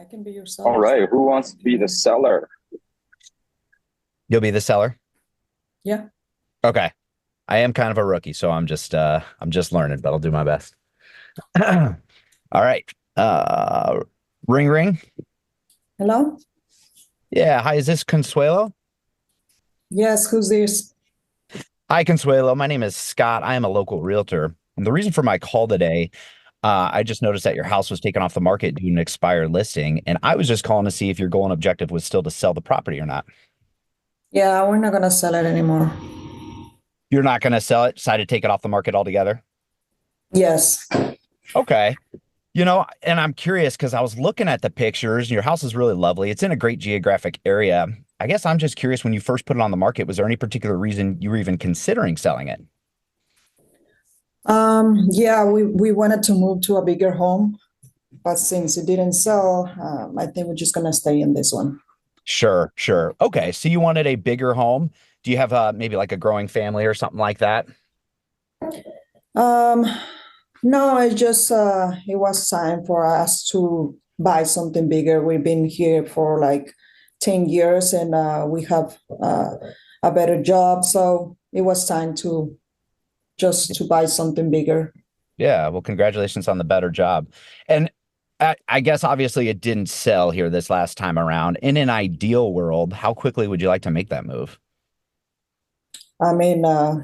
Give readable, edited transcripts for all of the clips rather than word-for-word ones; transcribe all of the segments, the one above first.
I can be your All seller. right, who wants to be the seller? You'll be the seller? Yeah. Okay. I am kind of a rookie, so I'm just learning, but I'll do my best. All right. Ring ring. Hello? Yeah, hi, is this Consuelo? Yes, who's this? Hi, Consuelo. My name is Scott. I am a local realtor. And the reason for my call today, I just noticed that your house was taken off the market due to an expired listing, and I was just calling to see if your goal and objective was still to sell the property or not. Yeah, we're not gonna sell it anymore. You're not going to sell it, decide to take it off the market altogether? Yes. Okay. And I'm curious because I was looking at the pictures and your house is really lovely. It's in a great geographic area. I guess I'm just curious, when you first put it on the market, was there any particular reason you were even considering selling it? Yeah, we wanted to move to a bigger home, but since it didn't sell, I think we're just gonna stay in this one. Sure, sure. Okay. So you wanted a bigger home. Do you have maybe like a growing family or something like that? Um, no, it just it was time for us to buy something bigger. We've been here for like 10 years and we have a better job, so it was time to just to buy something bigger. Yeah. Well, congratulations on the better job. And I guess obviously it didn't sell here this last time around. In an ideal world, how quickly would you like to make that move? I mean, I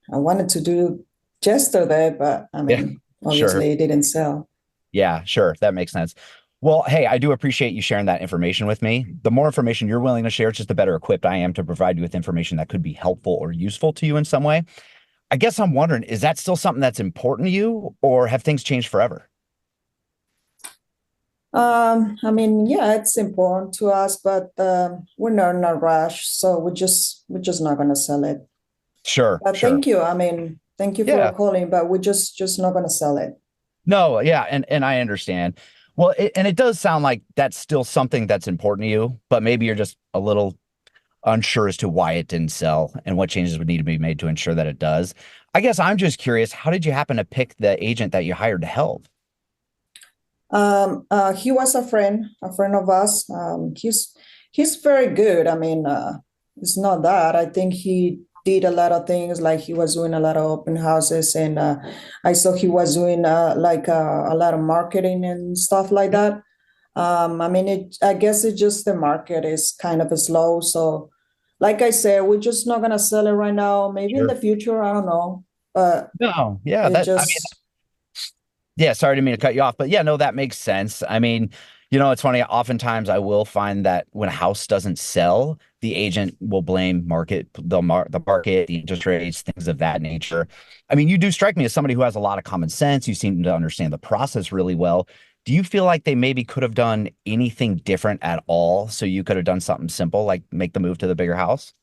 wanted to do yesterday, but I Yeah, mean, sure. obviously it didn't sell. Yeah, sure. That makes sense. Well, hey, I do appreciate you sharing that information with me. The more information you're willing to share, just the better equipped I am to provide you with information that could be helpful or useful to you in some way. I guess I'm wondering, is that still something that's important to you, or have things changed forever? I mean, yeah, it's important to us, but we're not in a rush, so we're just not gonna sell it. Sure, But sure. thank you. I mean, thank you for Yeah. calling, but we're just not gonna sell it. No, yeah, and I understand. Well, and it does sound like that's still something that's important to you, but maybe you're just a little unsure as to why it didn't sell and what changes would need to be made to ensure that it does. I guess I'm just curious, how did you happen to pick the agent that you hired to help? He was a friend of us. He's very good. I mean, it's not that. I think he did a lot of things, like he was doing a lot of open houses, and I saw he was doing like a lot of marketing and stuff like that. I mean, I guess it's just the market is kind of slow. So, like I said, we're just not gonna sell it right now. Maybe in Sure. the future, I don't know. But No, yeah, it that I mean, just yeah, sorry to mean to cut you off, but yeah, no, that makes sense. I mean, it's funny. Oftentimes, I will find that when a house doesn't sell, the agent will blame the market, the interest rates, things of that nature. I mean, you do strike me as somebody who has a lot of common sense. You seem to understand the process really well. Do you feel like they maybe could have done anything different at all? So you could have done something simple, like make the move to the bigger house?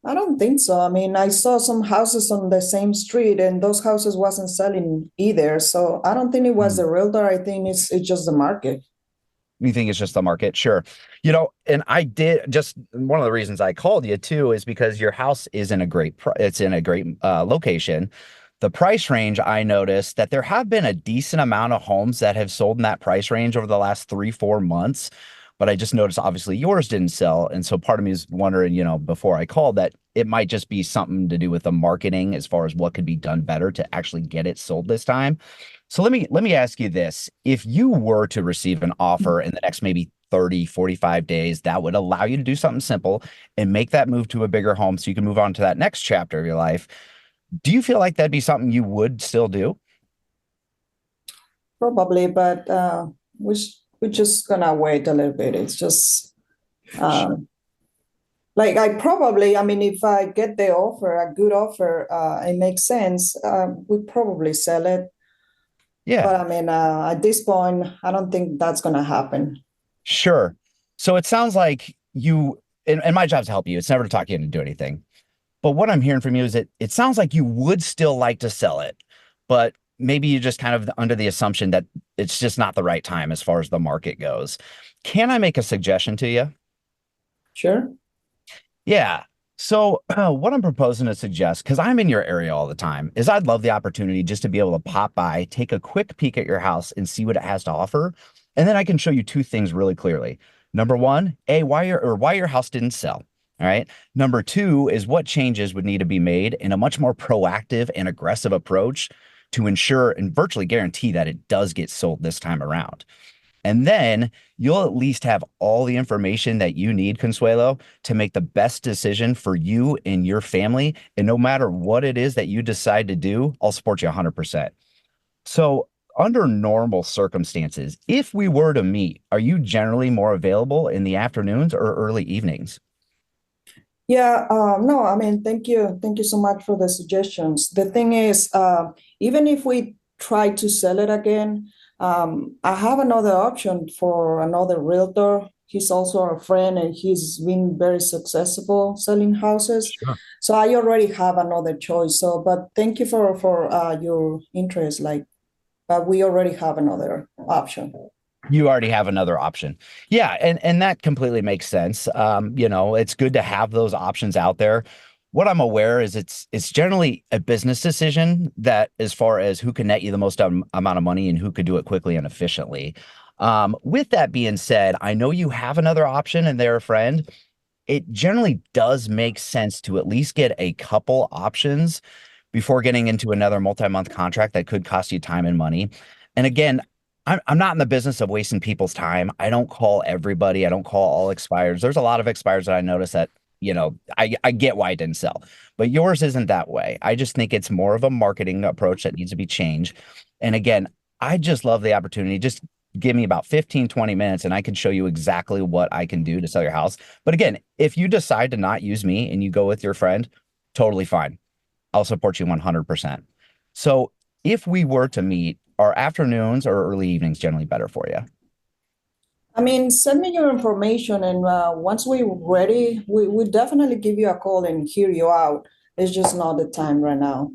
I don't think so. I mean, I saw some houses on the same street and those houses wasn't selling either. So I don't think it was Hmm. the realtor. I think it's just the market. You think it's just the market? Sure. And I did just one of the reasons I called you too is because your house is in a it's in a great location. The price range, I noticed that there have been a decent amount of homes that have sold in that price range over the last 3, 4 months. But I just noticed obviously yours didn't sell. And so part of me is wondering, before I called, that it might just be something to do with the marketing as far as what could be done better to actually get it sold this time. So let me ask you this. If you were to receive an offer in the next maybe 30, 45 days that would allow you to do something simple and make that move to a bigger home so you can move on to that next chapter of your life, do you feel like that'd be something you would still do? Probably, but we're just gonna wait a little bit. It's just Sure. um, like I mean, if I get the offer, a good offer, it makes sense. We probably sell it. Yeah, But I mean, at this point, I don't think that's gonna happen. sure. So it sounds like and my job's to help you. It's never to talk you into do anything. But what I'm hearing from you is that it sounds like you would still like to sell it, but maybe you just kind of under the assumption that it's just not the right time as far as the market goes. Can I make a suggestion to you? Sure. Yeah. So what I'm proposing to suggest, because I'm in your area all the time, is I'd love the opportunity just to be able to pop by, take a quick peek at your house and see what it has to offer. And then I can show you two things really clearly. Number one, why your house didn't sell. All right. Number two is what changes would need to be made in a much more proactive and aggressive approach to ensure and virtually guarantee that it does get sold this time around. And then you'll at least have all the information that you need, Consuelo, to make the best decision for you and your family. And no matter what it is that you decide to do, I'll support you 100%. So under normal circumstances, if we were to meet, are you generally more available in the afternoons or early evenings? Yeah, no, I mean, thank you. Thank you so much for the suggestions. The thing is, even if we try to sell it again, I have another option for another realtor. He's also a friend and he's been very successful selling houses. Sure. So I already have another choice. So, but thank you for your interest. Like, but we already have another option. You already have another option. Yeah, and that completely makes sense. It's good to have those options out there. What I'm aware is it's generally a business decision that as far as who can net you the most amount of money and who could do it quickly and efficiently. With that being said, I know you have another option and they're a friend. It generally does make sense to at least get a couple options before getting into another multi-month contract that could cost you time and money. And again, I'm not in the business of wasting people's time. I don't call everybody. I don't call all expires. There's a lot of expires that I notice that, I get why it didn't sell, but yours isn't that way. I just think it's more of a marketing approach that needs to be changed. And again, I just love the opportunity. Just give me about 15, 20 minutes and I can show you exactly what I can do to sell your house. But again, if you decide to not use me and you go with your friend, totally fine. I'll support you 100%. So if we were to meet, are afternoons or early evenings generally better for you? I mean, send me your information, and once we're ready, we definitely give you a call and hear you out. It's just not the time right now.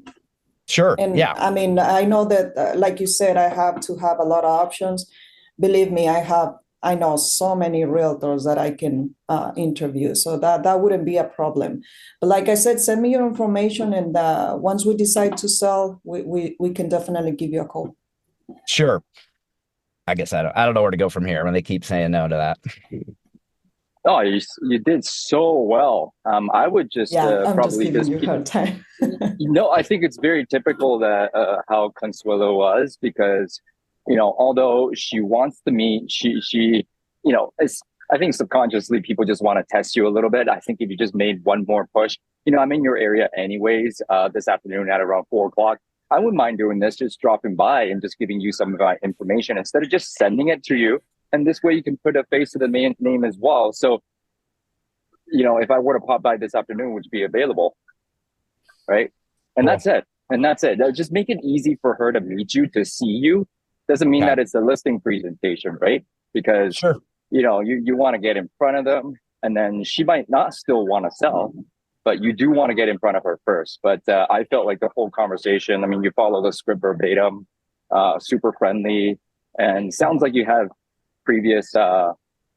Sure. And Yeah. I mean, I know that, like you said, I have to have a lot of options. Believe me, I know so many realtors that I can interview, so that wouldn't be a problem. But like I said, send me your information, and once we decide to sell, we can definitely give you a call. Sure. I guess I don't know where to go from here when they keep saying no to that. Oh, you did so well. I would just I'm probably just giving you a hard time. I think it's very typical that how Consuelo was because, although she wants to meet, she I think subconsciously people just want to test you a little bit. I think if you just made one more push, I'm in your area anyways this afternoon at around 4 o'clock. I wouldn't mind doing this, just dropping by and just giving you some of my information instead of just sending it to you. And this way you can put a face to the name as well. So, if I were to pop by this afternoon, would you be available? Right. And Cool. that's it. And that's it. Just make it easy for her to meet you, to see you. Doesn't mean that it's a listing presentation, right? Because, Sure. you want to get in front of them and then she might not still want to sell, but you do want to get in front of her first. But I felt like the whole conversation, I mean, you follow the script verbatim, super friendly, and sounds like you have previous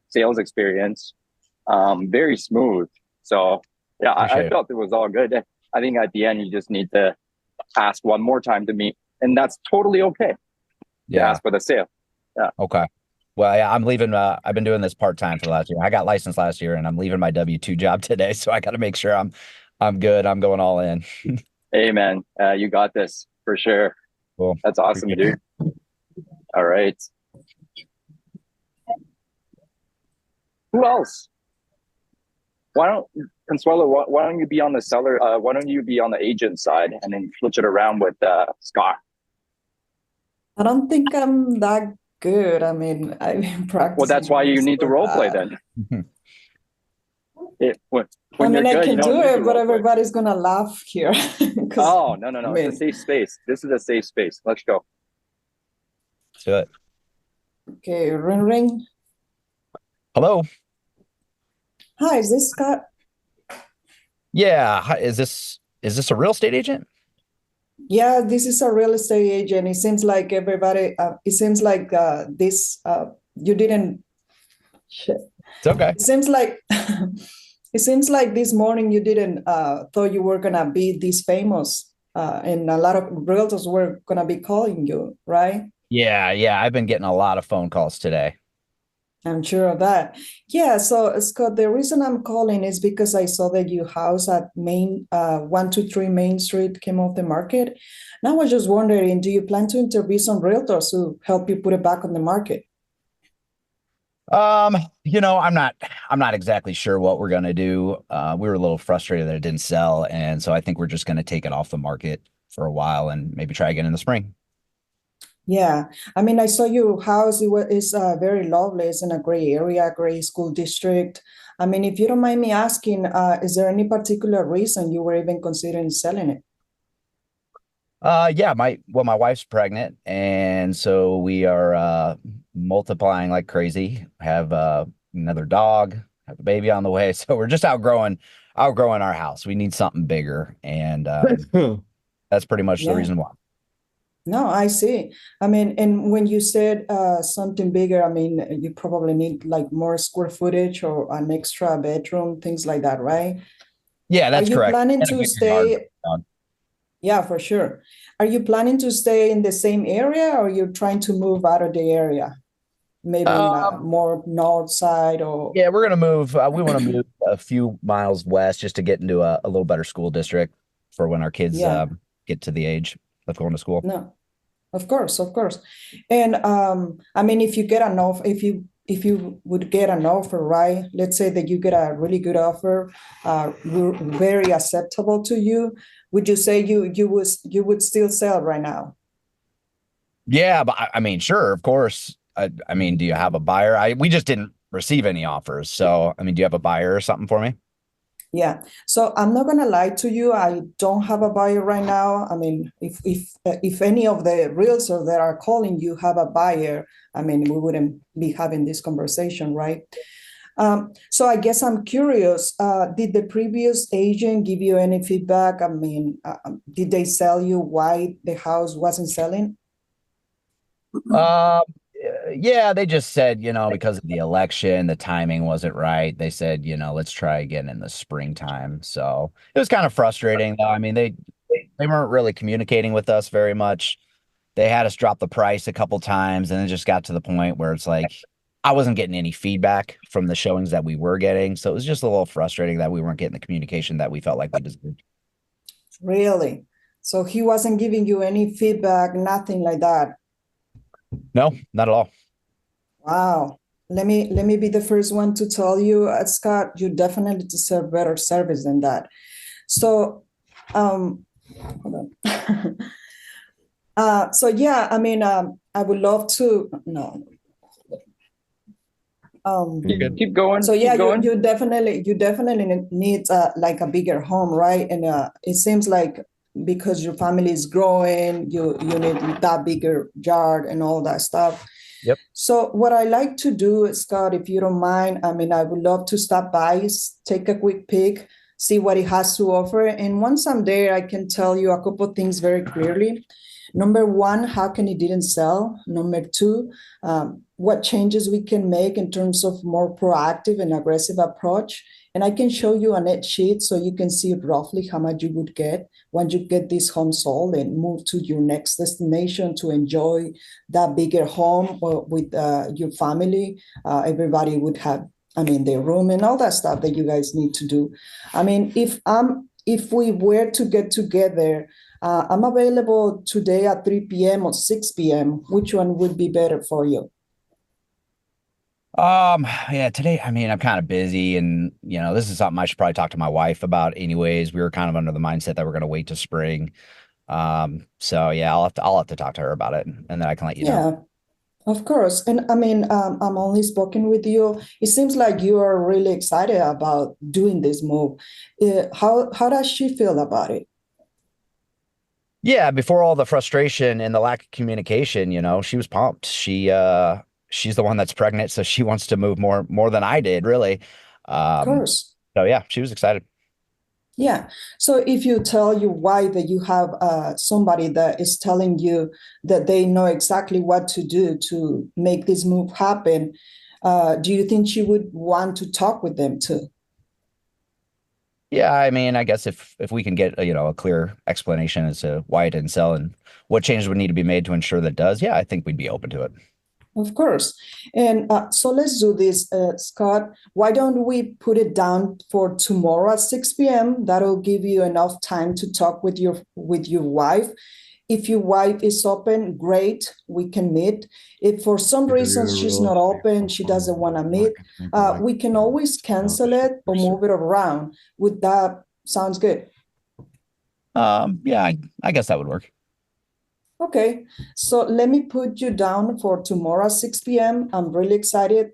sales experience, very smooth. So yeah, I felt it was all good. I think at the end, you just need to ask one more time to meet, and that's totally okay. Yeah. Ask for the sale. Yeah. Okay. Well, yeah, I'm leaving. I've been doing this part-time for the last year. I got licensed last year and I'm leaving my W-2 job today. So I got to make sure I'm good. I'm going all in. Hey man, you got this for sure. Cool. That's awesome, dude. All right. Who else? Consuelo, why don't you be on the seller? Why don't you be on the agent side and then switch it around with Scott? I don't think I'm that good. I mean, I've been practicing. Well, that's why you need to role play then. When I you're good, can do it, but everybody's gonna laugh here. Oh, no. It's a safe space. This is a safe space. Let's go. Let's do it. Okay, ring. Hello. Hi, is this Scott? Yeah. Hi, is this a real estate agent? Yeah, this is a real estate agent. It seems like everybody. It seems like this. You didn't. Shit. It's okay. It seems like. It seems like this morning you didn't thought you were gonna be this famous, and a lot of realtors were gonna be calling you, right? Yeah, I've been getting a lot of phone calls today. I'm sure of that. Yeah, so Scott, the reason I'm calling is because I saw that your house at Main 123 Main Street came off the market. And I was just wondering, do you plan to interview some realtors to help you put it back on the market? Um, I'm not exactly sure what we're gonna do. We were a little frustrated that it didn't sell, and so I think we're just gonna take it off the market for a while and maybe try again in the spring. Yeah, I mean, I saw your house. It's very lovely. It's in a great area, great school district. I mean, if you don't mind me asking, is there any particular reason you were even considering selling it? Yeah, my wife's pregnant, and so we are multiplying like crazy. Have another dog, have a baby on the way. So we're just outgrowing our house. We need something bigger, and that's pretty much the Yeah. reason why. No, I see. I mean, and when you said something bigger, I mean, you probably need like more square footage or an extra bedroom, things like that, right? Yeah, Are that's you correct. planning And a to bigger yard. stay? Yeah, for sure. Are you planning to stay in the same area or you're trying to move out of the area? Maybe in Um, more north side or yeah, we're gonna move. We want to move a few miles west just to get into a little better school district for when our kids yeah, get to the age of going to school. no. Of course, of course. And I mean, if you get an offer, if you would get an offer, right? Let's say that you get a really good offer, very acceptable to you. Would you say you would still sell right now? Yeah, but I mean, sure, of course. I mean, do you have a buyer? We just didn't receive any offers. So, I mean, do you have a buyer or something for me? Yeah. So I'm not gonna lie to you. I don't have a buyer right now. I mean, if any of the realtors that are calling you have a buyer, I mean, we wouldn't be having this conversation, right? So I guess I'm curious, did the previous agent give you any feedback? I mean, did they sell you why the house wasn't selling? Uh, yeah, they just said, because of the election, the timing wasn't right. They said, let's try again in the springtime. So it was kind of frustrating, though. I mean, they weren't really communicating with us very much. They had us drop the price a couple times, and it just got to the point where it's like I wasn't getting any feedback from the showings that we were getting. So it was just a little frustrating that we weren't getting the communication that we felt like we deserved. Really? So he wasn't giving you any feedback, nothing like that. No, not at all. Wow. Let me be the first one to tell you, Scott, you definitely deserve better service than that. So, um, hold on. So yeah, I mean, I would love to. No. You're good. Keep going. So Keep yeah, going. you definitely need like a bigger home, right? And it seems like because your family is growing, you need that bigger yard and all that stuff. Yep. So what I like to do, Scott, if you don't mind, I mean, I would love to stop by, take a quick peek, see what it has to offer. And once I'm there, I can tell you a couple of things very clearly. Number one, how can it didn't sell? Number two, what changes we can make in terms of more proactive and aggressive approach. And I can show you a net sheet so you can see roughly how much you would get once you get this home sold and move to your next destination to enjoy that bigger home with your family. Everybody would have, I mean, their room and all that stuff that you guys need to do. I mean, if we were to get together, I'm available today at 3 p.m. or 6 p.m. Which one would be better for you? Yeah, today, I mean, I'm kind of busy and, this is something I should probably talk to my wife about anyways. We were kind of under the mindset that we're going to wait to spring. So yeah, I'll have to talk to her about it and then I can let you know. Yeah, of course. And I mean, I'm only spoken with you. It seems like you are really excited about doing this move. How does she feel about it? Yeah, before all the frustration and the lack of communication, she was pumped. She's the one that's pregnant, so she wants to move more than I did, really. Of Um, course. so yeah, she was excited. Yeah. So if you tell your wife that you have somebody that is telling you that they know exactly what to do to make this move happen, do you think she would want to talk with them too? Yeah, I mean, I guess if we can get a clear explanation as to why it didn't sell and what changes would need to be made to ensure that it does, yeah, I think we'd be open to it. Of course. And so let's do this, Scott. Why don't we put it down for tomorrow at 6 p.m.? That'll give you enough time to talk with your wife. If your wife is open, great, we can meet. If for some reason she's not open, she doesn't want to meet, we can always cancel it or move it around. Would that sounds good? Yeah, I guess that would work. Okay, so let me put you down for tomorrow at 6 p.m. I'm really excited.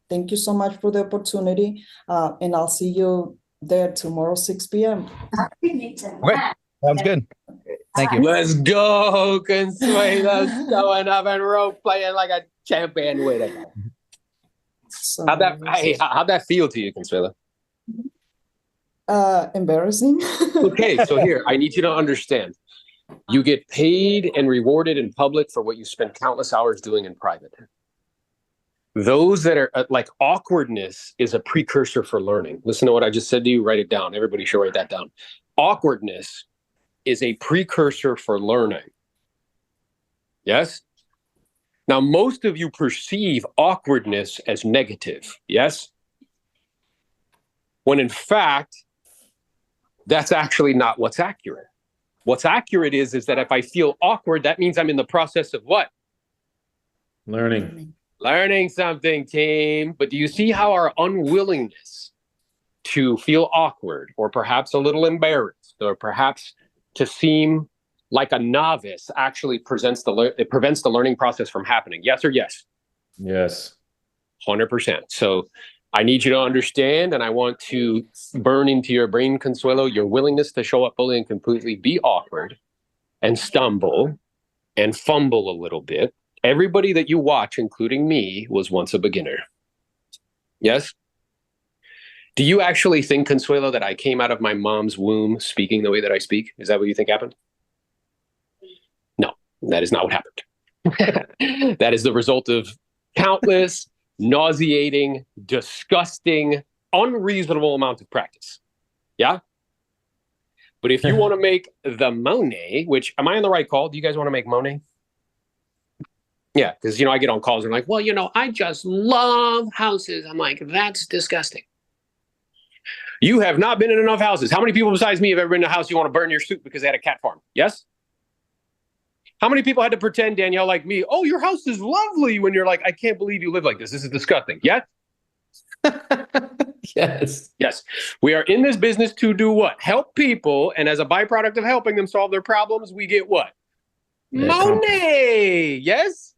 Thank you so much for the opportunity, and I'll see you there tomorrow, 6 p.m. Okay, sounds good. Thank you. Let's go, Consuelo's showing up and role playing like a champion with it. So, How'd that feel to you, Consuelo? embarrassing. Okay, so here, I need you to understand. You get paid and rewarded in public for what you spend countless hours doing in private. Those that are like awkwardness is a precursor for learning. Listen to what I just said to you. Write it down. Everybody should write that down. Awkwardness is a precursor for learning. Yes? Now, most of you perceive awkwardness as negative. Yes? When in fact, that's actually not what's accurate. What's accurate is that if I feel awkward, that means I'm in the process of what? Learning. Learning something, team. But do you see how our unwillingness to feel awkward or perhaps a little embarrassed or perhaps to seem like a novice actually prevents the learning process from happening? Yes or yes? Yes. 100%. So I need you to understand, and I want to burn into your brain, Consuelo, your willingness to show up fully and completely, be awkward and stumble and fumble a little bit. Everybody that you watch, including me, was once a beginner. Yes? Do you actually think, Consuelo, that I came out of my mom's womb speaking the way that I speak? Is that what you think happened? No, that is not what happened. That is the result of countless nauseating, disgusting, unreasonable amount of practice. Yeah? But if you want to make the Monet, which, am I on the right call? Do you guys want to make Monet? Yeah, because, I get on calls and like, well, I just love houses. I'm like, that's disgusting. You have not been in enough houses. How many people besides me have ever been in a house you want to burn your suit because they had a cat farm? Yes? How many people had to pretend, Danielle, like me, oh, your house is lovely, when you're like, I can't believe you live like this. This is disgusting. Yes? Yes. Yes. We are in this business to do what? Help people. And as a byproduct of helping them solve their problems, we get what? Money. Yes?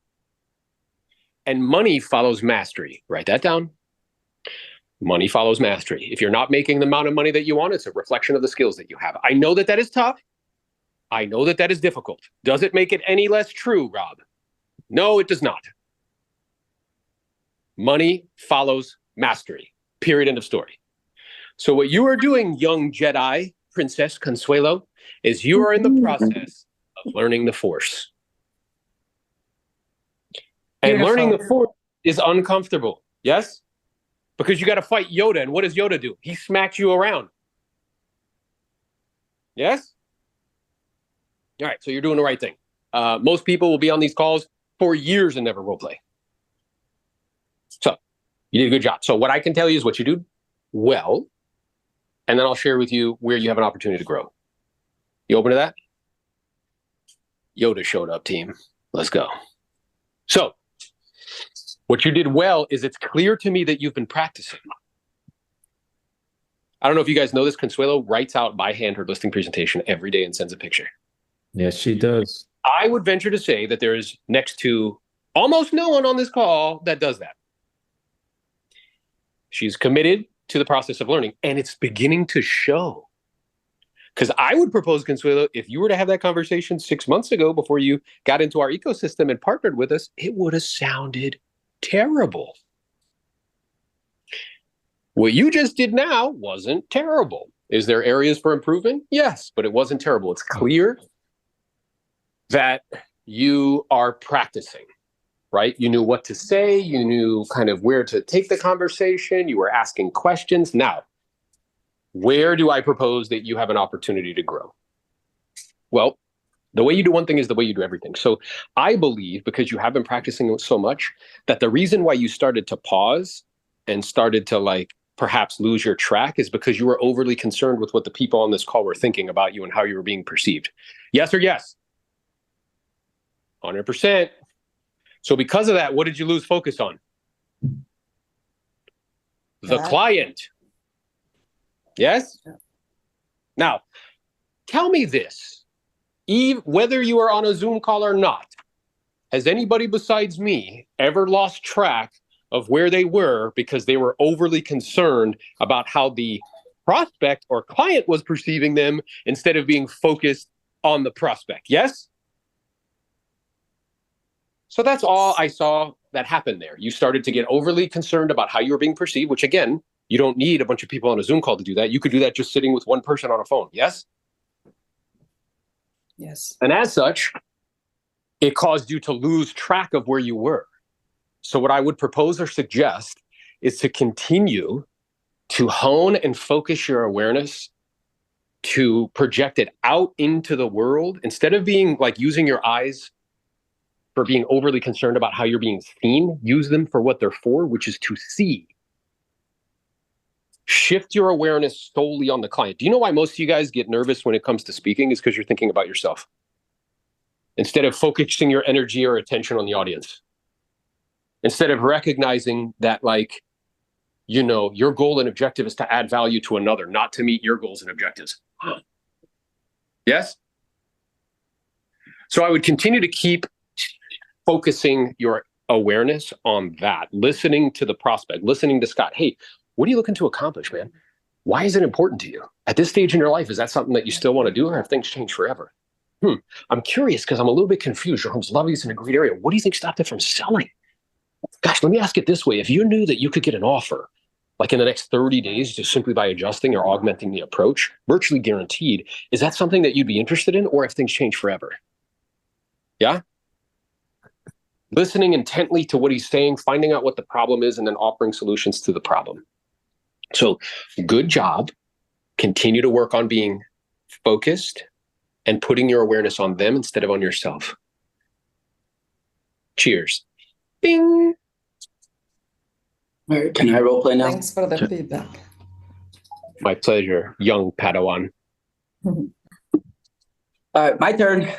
And money follows mastery. Write that down. Money follows mastery. If you're not making the amount of money that you want, it's a reflection of the skills that you have. I know that that is tough. I know that that is difficult. Does it make it any less true, Rob? No, it does not. Money follows mastery. Period. End of story. So what you are doing, young Jedi Princess Consuelo, is you are in the process of learning the Force. And learning the Force is uncomfortable. Yes? Because you got to fight Yoda. And what does Yoda do? He smacks you around. Yes? All right, so you're doing the right thing. Most people will be on these calls for years and never role play. So you did a good job. So what I can tell you is what you do well, and then I'll share with you where you have an opportunity to grow. You open to that? Yoda showed up, team. Let's go. So what you did well is it's clear to me that you've been practicing. I don't know if you guys know this. Consuelo writes out by hand her listing presentation every day and sends a picture. Yes, she does. I would venture to say that there is next to almost no one on this call that does that. She's committed to the process of learning, and it's beginning to show. Because I would propose, Consuelo, if you were to have that conversation 6 months ago before you got into our ecosystem and partnered with us, it would have sounded terrible. What you just did now wasn't terrible. Is there areas for improvement? Yes, but it wasn't terrible. It's clear that you are practicing, right? You knew what to say. You knew kind of where to take the conversation. You were asking questions. Now, Where do I propose that you have an opportunity to grow? Well, the way you do one thing is the way you do everything. So I believe, because you have been practicing it so much, that the reason why you started to pause and started to like perhaps lose your track is because you were overly concerned with what the people on this call were thinking about you and how you were being perceived. Yes or yes? 100%. So because of that, what did you lose focus on? The client. Yes? Now, tell me this. Eve, whether you are on a Zoom call or not, has anybody besides me ever lost track of where they were because they were overly concerned about how the prospect or client was perceiving them instead of being focused on the prospect? Yes? So that's all I saw that happened there. You started to get overly concerned about how you were being perceived, which again, you don't need a bunch of people on a Zoom call to do that. You could do that just sitting with one person on a phone. Yes? Yes. And as such, it caused you to lose track of where you were. So what I would propose or suggest is to continue to hone and focus your awareness to project it out into the world instead of being like using your eyes for being overly concerned about how you're being seen. Use them for what they're for, which is to see. Shift your awareness solely on the client. Do you know why most of you guys get nervous when it comes to speaking? Is because you're thinking about yourself instead of focusing your energy or attention on the audience. Instead of recognizing that, like, you know, your goal and objective is to add value to another, not to meet your goals and objectives. Yes? So I would continue to keep focusing your awareness on that, listening to the prospect, listening to Scott. Hey, what are you looking to accomplish, man? Why is it important to you? At this stage in your life, is that something that you still want to do, or have things changed forever? I'm curious because I'm a little bit confused. Your home's lovely, it's in a great area. What do you think stopped it from selling? Gosh, let me ask it this way. If you knew that you could get an offer, like in the next 30 days, just simply by adjusting or augmenting the approach, virtually guaranteed, is that something that you'd be interested in, or if things change forever? Yeah? Listening intently to what he's saying, finding out what the problem is, and then offering solutions to the problem. So good job. Continue to work on being focused and putting your awareness on them instead of on yourself. Cheers. Bing. All right, can I role play now? Thanks for the feedback. My pleasure, young Padawan. All right, my turn.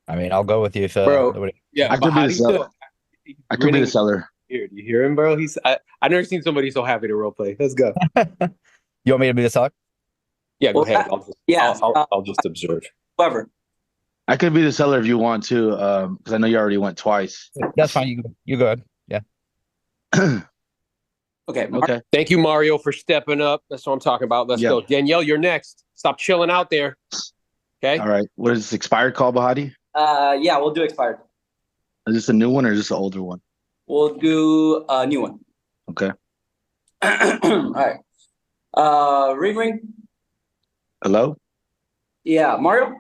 I mean, I'll go with you if Bro, nobody. Yeah, I could be the seller. I could be the seller. Here, do you hear him, bro? I've never seen somebody so happy to role play. Let's go. You want me to be the seller? Yeah, go Well, ahead. I'll just observe. Whoever. I could be the seller if you want to, because I know you already went twice. That's fine. You go ahead. Yeah. Okay. Okay. Thank you, Mario, for stepping up. That's what I'm talking about. Let's go. Danielle, you're next. Stop chilling out there. Okay. All right. What is this expired call, Bahati? Yeah, we'll do expired. Is this a new one or is this an older one? We'll do a new one. Okay. All right. Ring ring. Hello? Yeah, Mario.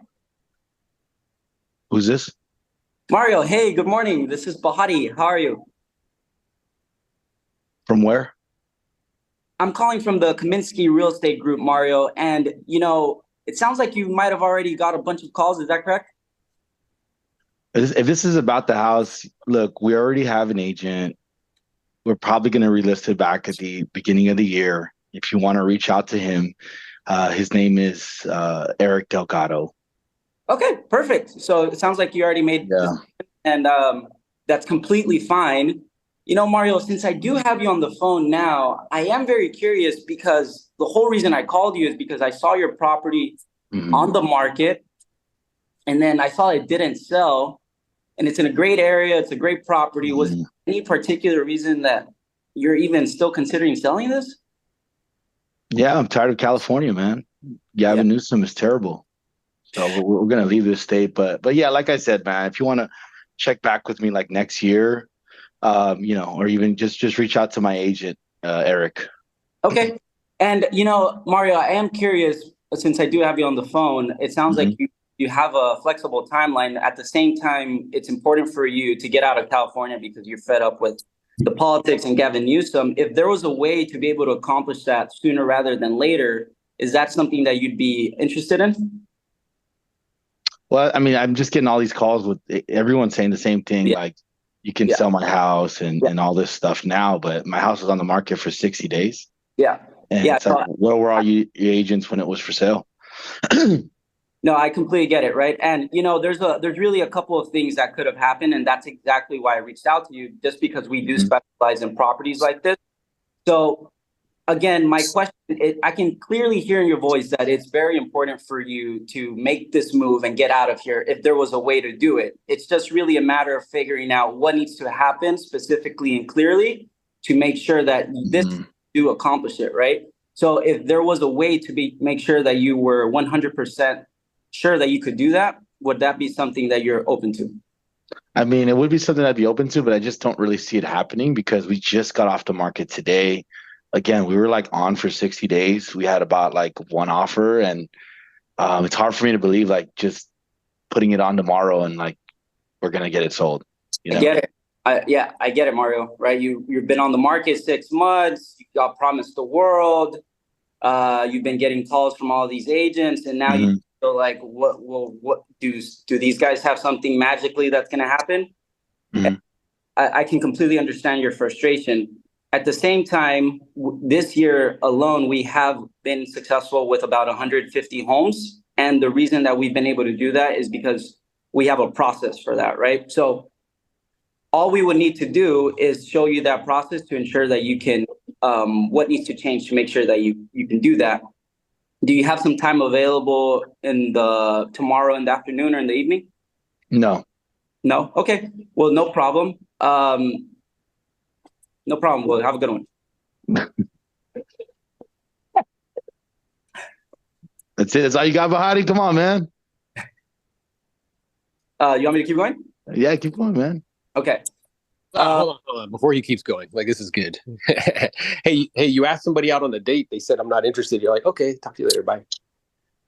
Who's this? Mario, hey, good morning. This is Bahati. How are you? From where? I'm calling from the Kaminsky Real Estate Group, Mario. And, you know, it sounds like you might have already got a bunch of calls. Is that correct? If this is about the house, look, we already have an agent. We're probably going to relist it back at the beginning of the year. If you want to reach out to him, his name is Eric Delgado. Okay, perfect. So it sounds like you already made and that's completely fine. You know, Mario, since I do have you on the phone now, I am very curious because the whole reason I called you is because I saw your property on the market and then I saw it didn't sell and it's in a great area. It's a great property. Was there any particular reason that you're even still considering selling this? Yeah, I'm tired of California, man. Gavin Newsom is terrible. So we're going to leave this state. But yeah, like I said, man, if you want to check back with me like next year, you know, or even just reach out to my agent, Eric. Okay. And, you know, Mario, I am curious, since I do have you on the phone, it sounds like you have a flexible timeline. At the same time, it's important for you to get out of California because you're fed up with the politics and Gavin Newsom, if there was a way to be able to accomplish that sooner rather than later, is that something that you'd be interested in? Well, I mean, I'm just getting all these calls with everyone saying the same thing, like you can sell my house and all this stuff now, but my house was on the market for 60 days. Yeah. And it's like, where were all you agents when it was for sale? No, I completely get it, right? And there's really a couple of things that could have happened, and that's exactly why I reached out to you, just because we do specialize in properties like this. So again, my question, I can clearly hear in your voice that it's very important for you to make this move and get out of here if there was a way to do it. It's just really a matter of figuring out what needs to happen specifically and clearly to make sure that this do accomplish it, right? So if there was a way to make sure that you were 100% sure that you could do that, would that be something that you're open to? I mean, it would be something I'd be open to, but I just don't really see it happening because we just got off the market today. Again, we were like on for 60 days. We had about like one offer, and it's hard for me to believe like just putting it on tomorrow and like we're gonna get it sold. I get it. I get it, Mario. Right? You've been on the market 6 months. You got promised the world. You've been getting calls from all these agents, and now you feel like, what do these guys have something magically that's going to happen? I can completely understand your frustration. At the same time, this year alone, we have been successful with about 150 homes, and the reason that we've been able to do that is because we have a process for that, right? So all we would need to do is show you that process to ensure that you can, what needs to change to make sure that you can do that. Do you have some time available tomorrow in the afternoon or in the evening? No. No? Okay. Well, no problem. No problem. Well, have a good one. That's it. That's all you got, Bahati? Come on, man. You want me to keep going? Yeah, keep going, man. Okay. Hold on. Before he keeps going, like, this is good. Hey, you asked somebody out on a date. They said, I'm not interested. You're like, okay, talk to you later. Bye.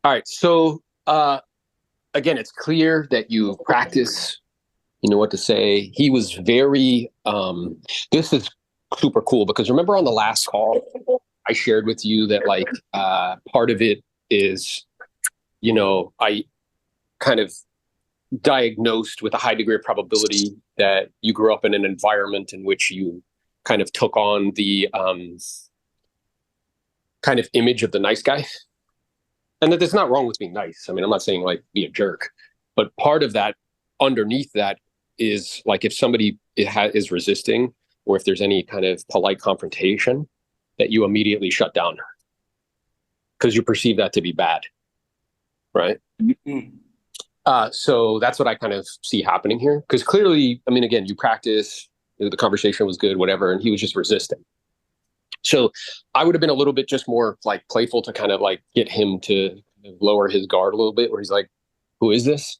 All right. So, again, it's clear that you practice, you know what to say. He was very, this is super cool because remember on the last call, I shared with you that like, part of it is, I kind of diagnosed with a high degree of probability that you grew up in an environment in which you kind of took on the kind of image of the nice guy. And that there's not wrong with being nice. I mean, I'm not saying like be a jerk, but part of that underneath that is like if somebody is resisting or if there's any kind of polite confrontation that you immediately shut down because you perceive that to be bad, right? So that's what I kind of see happening here. Because clearly, I mean, again, you practice, the conversation was good, whatever, and he was just resisting. So I would have been a little bit just more like playful to kind of like get him to lower his guard a little bit, where he's like, who is this?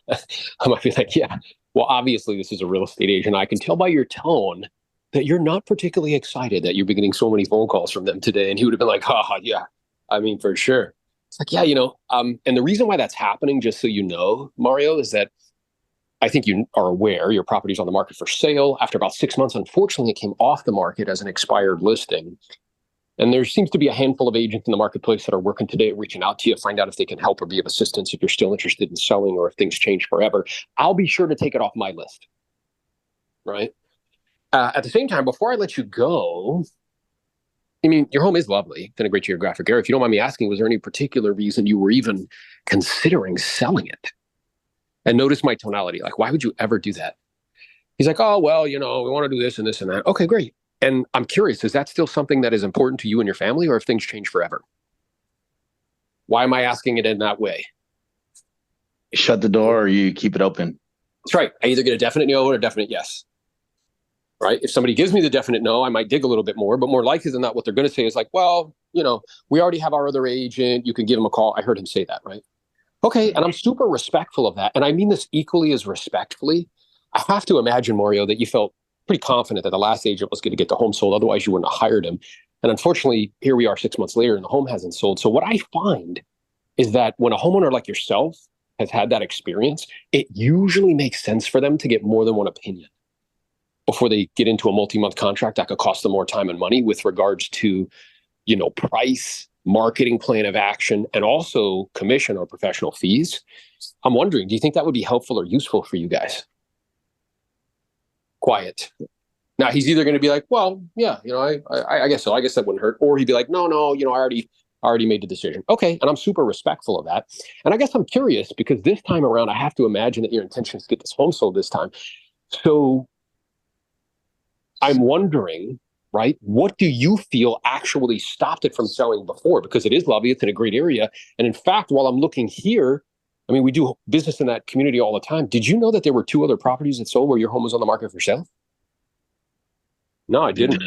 I might be like, yeah, well, obviously this is a real estate agent. I can tell by your tone that you're not particularly excited that you're getting so many phone calls from them today. And he would have been like, yeah, I mean, for sure. It's like, yeah, and the reason why that's happening, just so you know, Mario, is that I think you are aware your property's on the market for sale. After about 6 months, unfortunately, it came off the market as an expired listing. And there seems to be a handful of agents in the marketplace that are working today, reaching out to you, find out if they can help or be of assistance if you're still interested in selling or if things change forever. I'll be sure to take it off my list, right? At the same time, before I let you go, I mean, your home is lovely. It's in a great geographic area. If you don't mind me asking, was there any particular reason you were even considering selling it? And notice my tonality. Like, why would you ever do that? He's like, oh, well, we want to do this and this and that. Okay, great. And I'm curious, is that still something that is important to you and your family, or have things changed forever? Why am I asking it in that way? Shut the door or you keep it open. That's right. I either get a definite no or a definite yes. Right? If somebody gives me the definite no, I might dig a little bit more, but more likely than not, what they're going to say is like, well, we already have our other agent. You can give him a call. I heard him say that, right? Okay. And I'm super respectful of that. And I mean this equally as respectfully. I have to imagine, Mario, that you felt pretty confident that the last agent was going to get the home sold. Otherwise, you wouldn't have hired him. And unfortunately, here we are 6 months later and the home hasn't sold. So what I find is that when a homeowner like yourself has had that experience, it usually makes sense for them to get more than one opinion. before they get into a multi-month contract that could cost them more time and money with regards to, price, marketing plan of action, and also commission or professional fees. I'm wondering, do you think that would be helpful or useful for you guys? Quiet. Now he's either going to be like, well, yeah, I guess so. I guess that wouldn't hurt. Or he'd be like, no, I already made the decision. Okay. And I'm super respectful of that. And I guess I'm curious because this time around, I have to imagine that your intention is to get this home sold this time. So I'm wondering, right, what do you feel actually stopped it from selling before? Because it is lovely. It's in a great area. And in fact, while I'm looking here, I mean, we do business in that community all the time. Did you know that there were 2 other properties that sold where your home was on the market for sale? No, I didn't.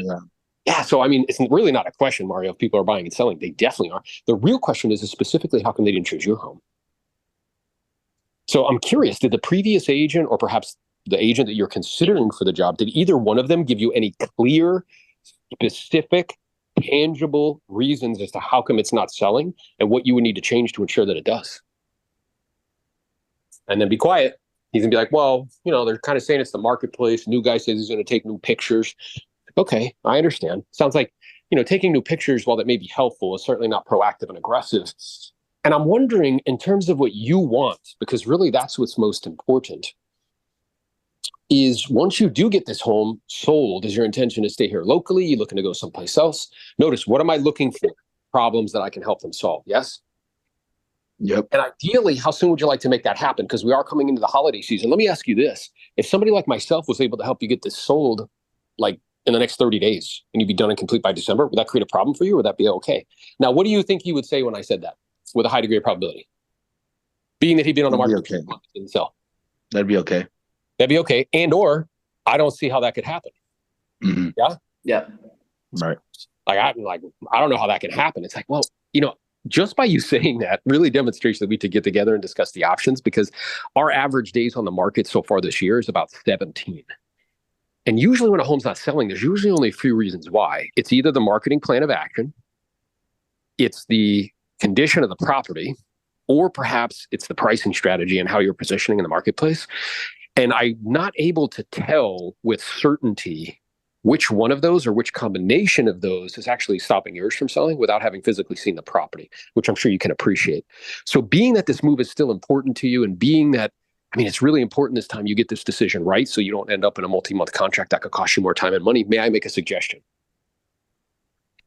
Yeah. So, I mean, it's really not a question, Mario, if people are buying and selling. They definitely are. The real question is specifically, how come they didn't choose your home? So I'm curious, did the previous agent or perhaps the agent that you're considering for the job, did either one of them give you any clear, specific, tangible reasons as to how come it's not selling and what you would need to change to ensure that it does? And then be quiet. He's gonna be like, well, they're kind of saying it's the marketplace. New guy says he's going to take new pictures. Okay, I understand. Sounds like, taking new pictures, while that may be helpful, is certainly not proactive and aggressive. And I'm wondering, in terms of what you want, because really that's what's most important, is once you do get this home sold, is your intention to stay here locally? You looking to go someplace else? Notice, what am I looking for? Problems that I can help them solve. Yes? Yep. And ideally, how soon would you like to make that happen? Because we are coming into the holiday season. Let me ask you this. If somebody like myself was able to help you get this sold, like in the next 30 days, and you'd be done and complete by December, would that create a problem for you, or would that be okay? Now, what do you think he would say when I said that with a high degree of probability? Being that he'd been on the market for 2 months and didn't sell. That'd be okay. That'd be okay. And or I don't see how that could happen. Mm-hmm. Yeah? Yeah. Right. I don't know how that can happen. It's like, well, just by you saying that really demonstrates that we need to get together and discuss the options, because our average days on the market so far this year is about 17. And usually when a home's not selling, there's usually only a few reasons why. It's either the marketing plan of action, it's the condition of the property, or perhaps it's the pricing strategy and how you're positioning in the marketplace. And I'm not able to tell with certainty which one of those or which combination of those is actually stopping yours from selling without having physically seen the property, which I'm sure you can appreciate. So being that this move is still important to you, and being that, it's really important this time you get this decision right so you don't end up in a multi-month contract that could cost you more time and money, may I make a suggestion?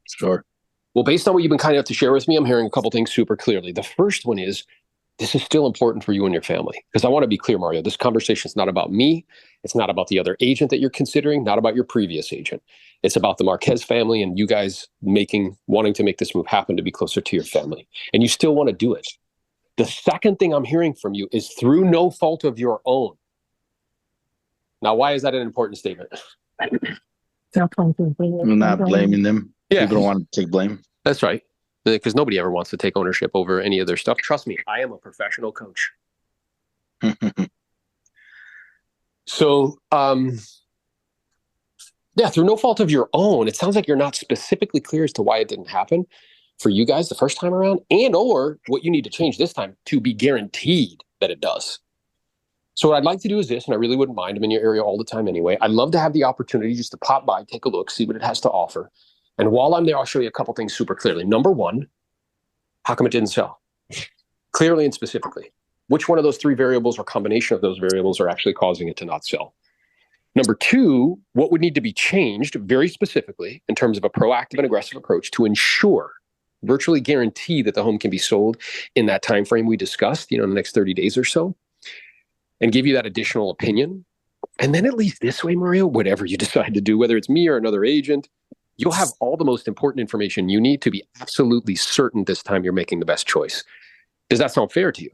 Sure. Well, based on what you've been kind enough to share with me, I'm hearing a couple things super clearly. The first one is, this is still important for you and your family. Because I want to be clear, Mario, this conversation is not about me. It's not about the other agent that you're considering, not about your previous agent. It's about the Marquez family and you guys wanting to make this move happen to be closer to your family. And you still want to do it. The second thing I'm hearing from you is through no fault of your own. Now, why is that an important statement? I'm not blaming them. Yeah. People don't want to take blame. That's right. Because nobody ever wants to take ownership over any of their stuff. Trust me, I am a professional coach. So, through no fault of your own, it sounds like you're not specifically clear as to why it didn't happen for you guys the first time around, and or what you need to change this time to be guaranteed that it does. So what I'd like to do is this, and I really wouldn't mind. I'm in your area all the time anyway. I'd love to have the opportunity just to pop by, take a look, see what it has to offer. And while I'm there, I'll show you a couple things super clearly. Number one, how come it didn't sell? Clearly and specifically. Which one of those 3 variables or combination of those variables are actually causing it to not sell? Number 2, what would need to be changed very specifically in terms of a proactive and aggressive approach to ensure, virtually guarantee that the home can be sold in that time frame we discussed, in the next 30 days or so, and give you that additional opinion. And then at least this way, Mario, whatever you decide to do, whether it's me or another agent, you'll have all the most important information you need to be absolutely certain this time you're making the best choice. Does that sound fair to you?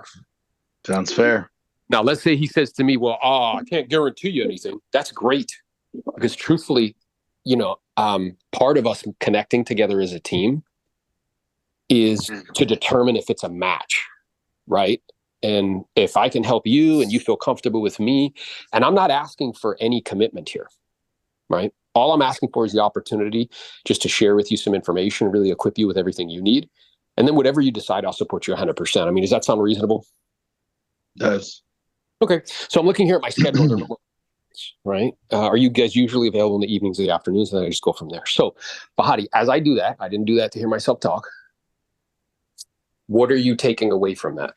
Sounds fair. Now, let's say he says to me, well, I can't guarantee you anything. That's great. Because truthfully, part of us connecting together as a team is to determine if it's a match, right? And if I can help you and you feel comfortable with me, and I'm not asking for any commitment here, right? All I'm asking for is the opportunity just to share with you some information, really equip you with everything you need. And then whatever you decide, I'll support you 100%. Does that sound reasonable? It does. Okay. So I'm looking here at my schedule. right? Are you guys usually available in the evenings or the afternoons? And then I just go from there. So, Bahati, as I do that, I didn't do that to hear myself talk. What are you taking away from that?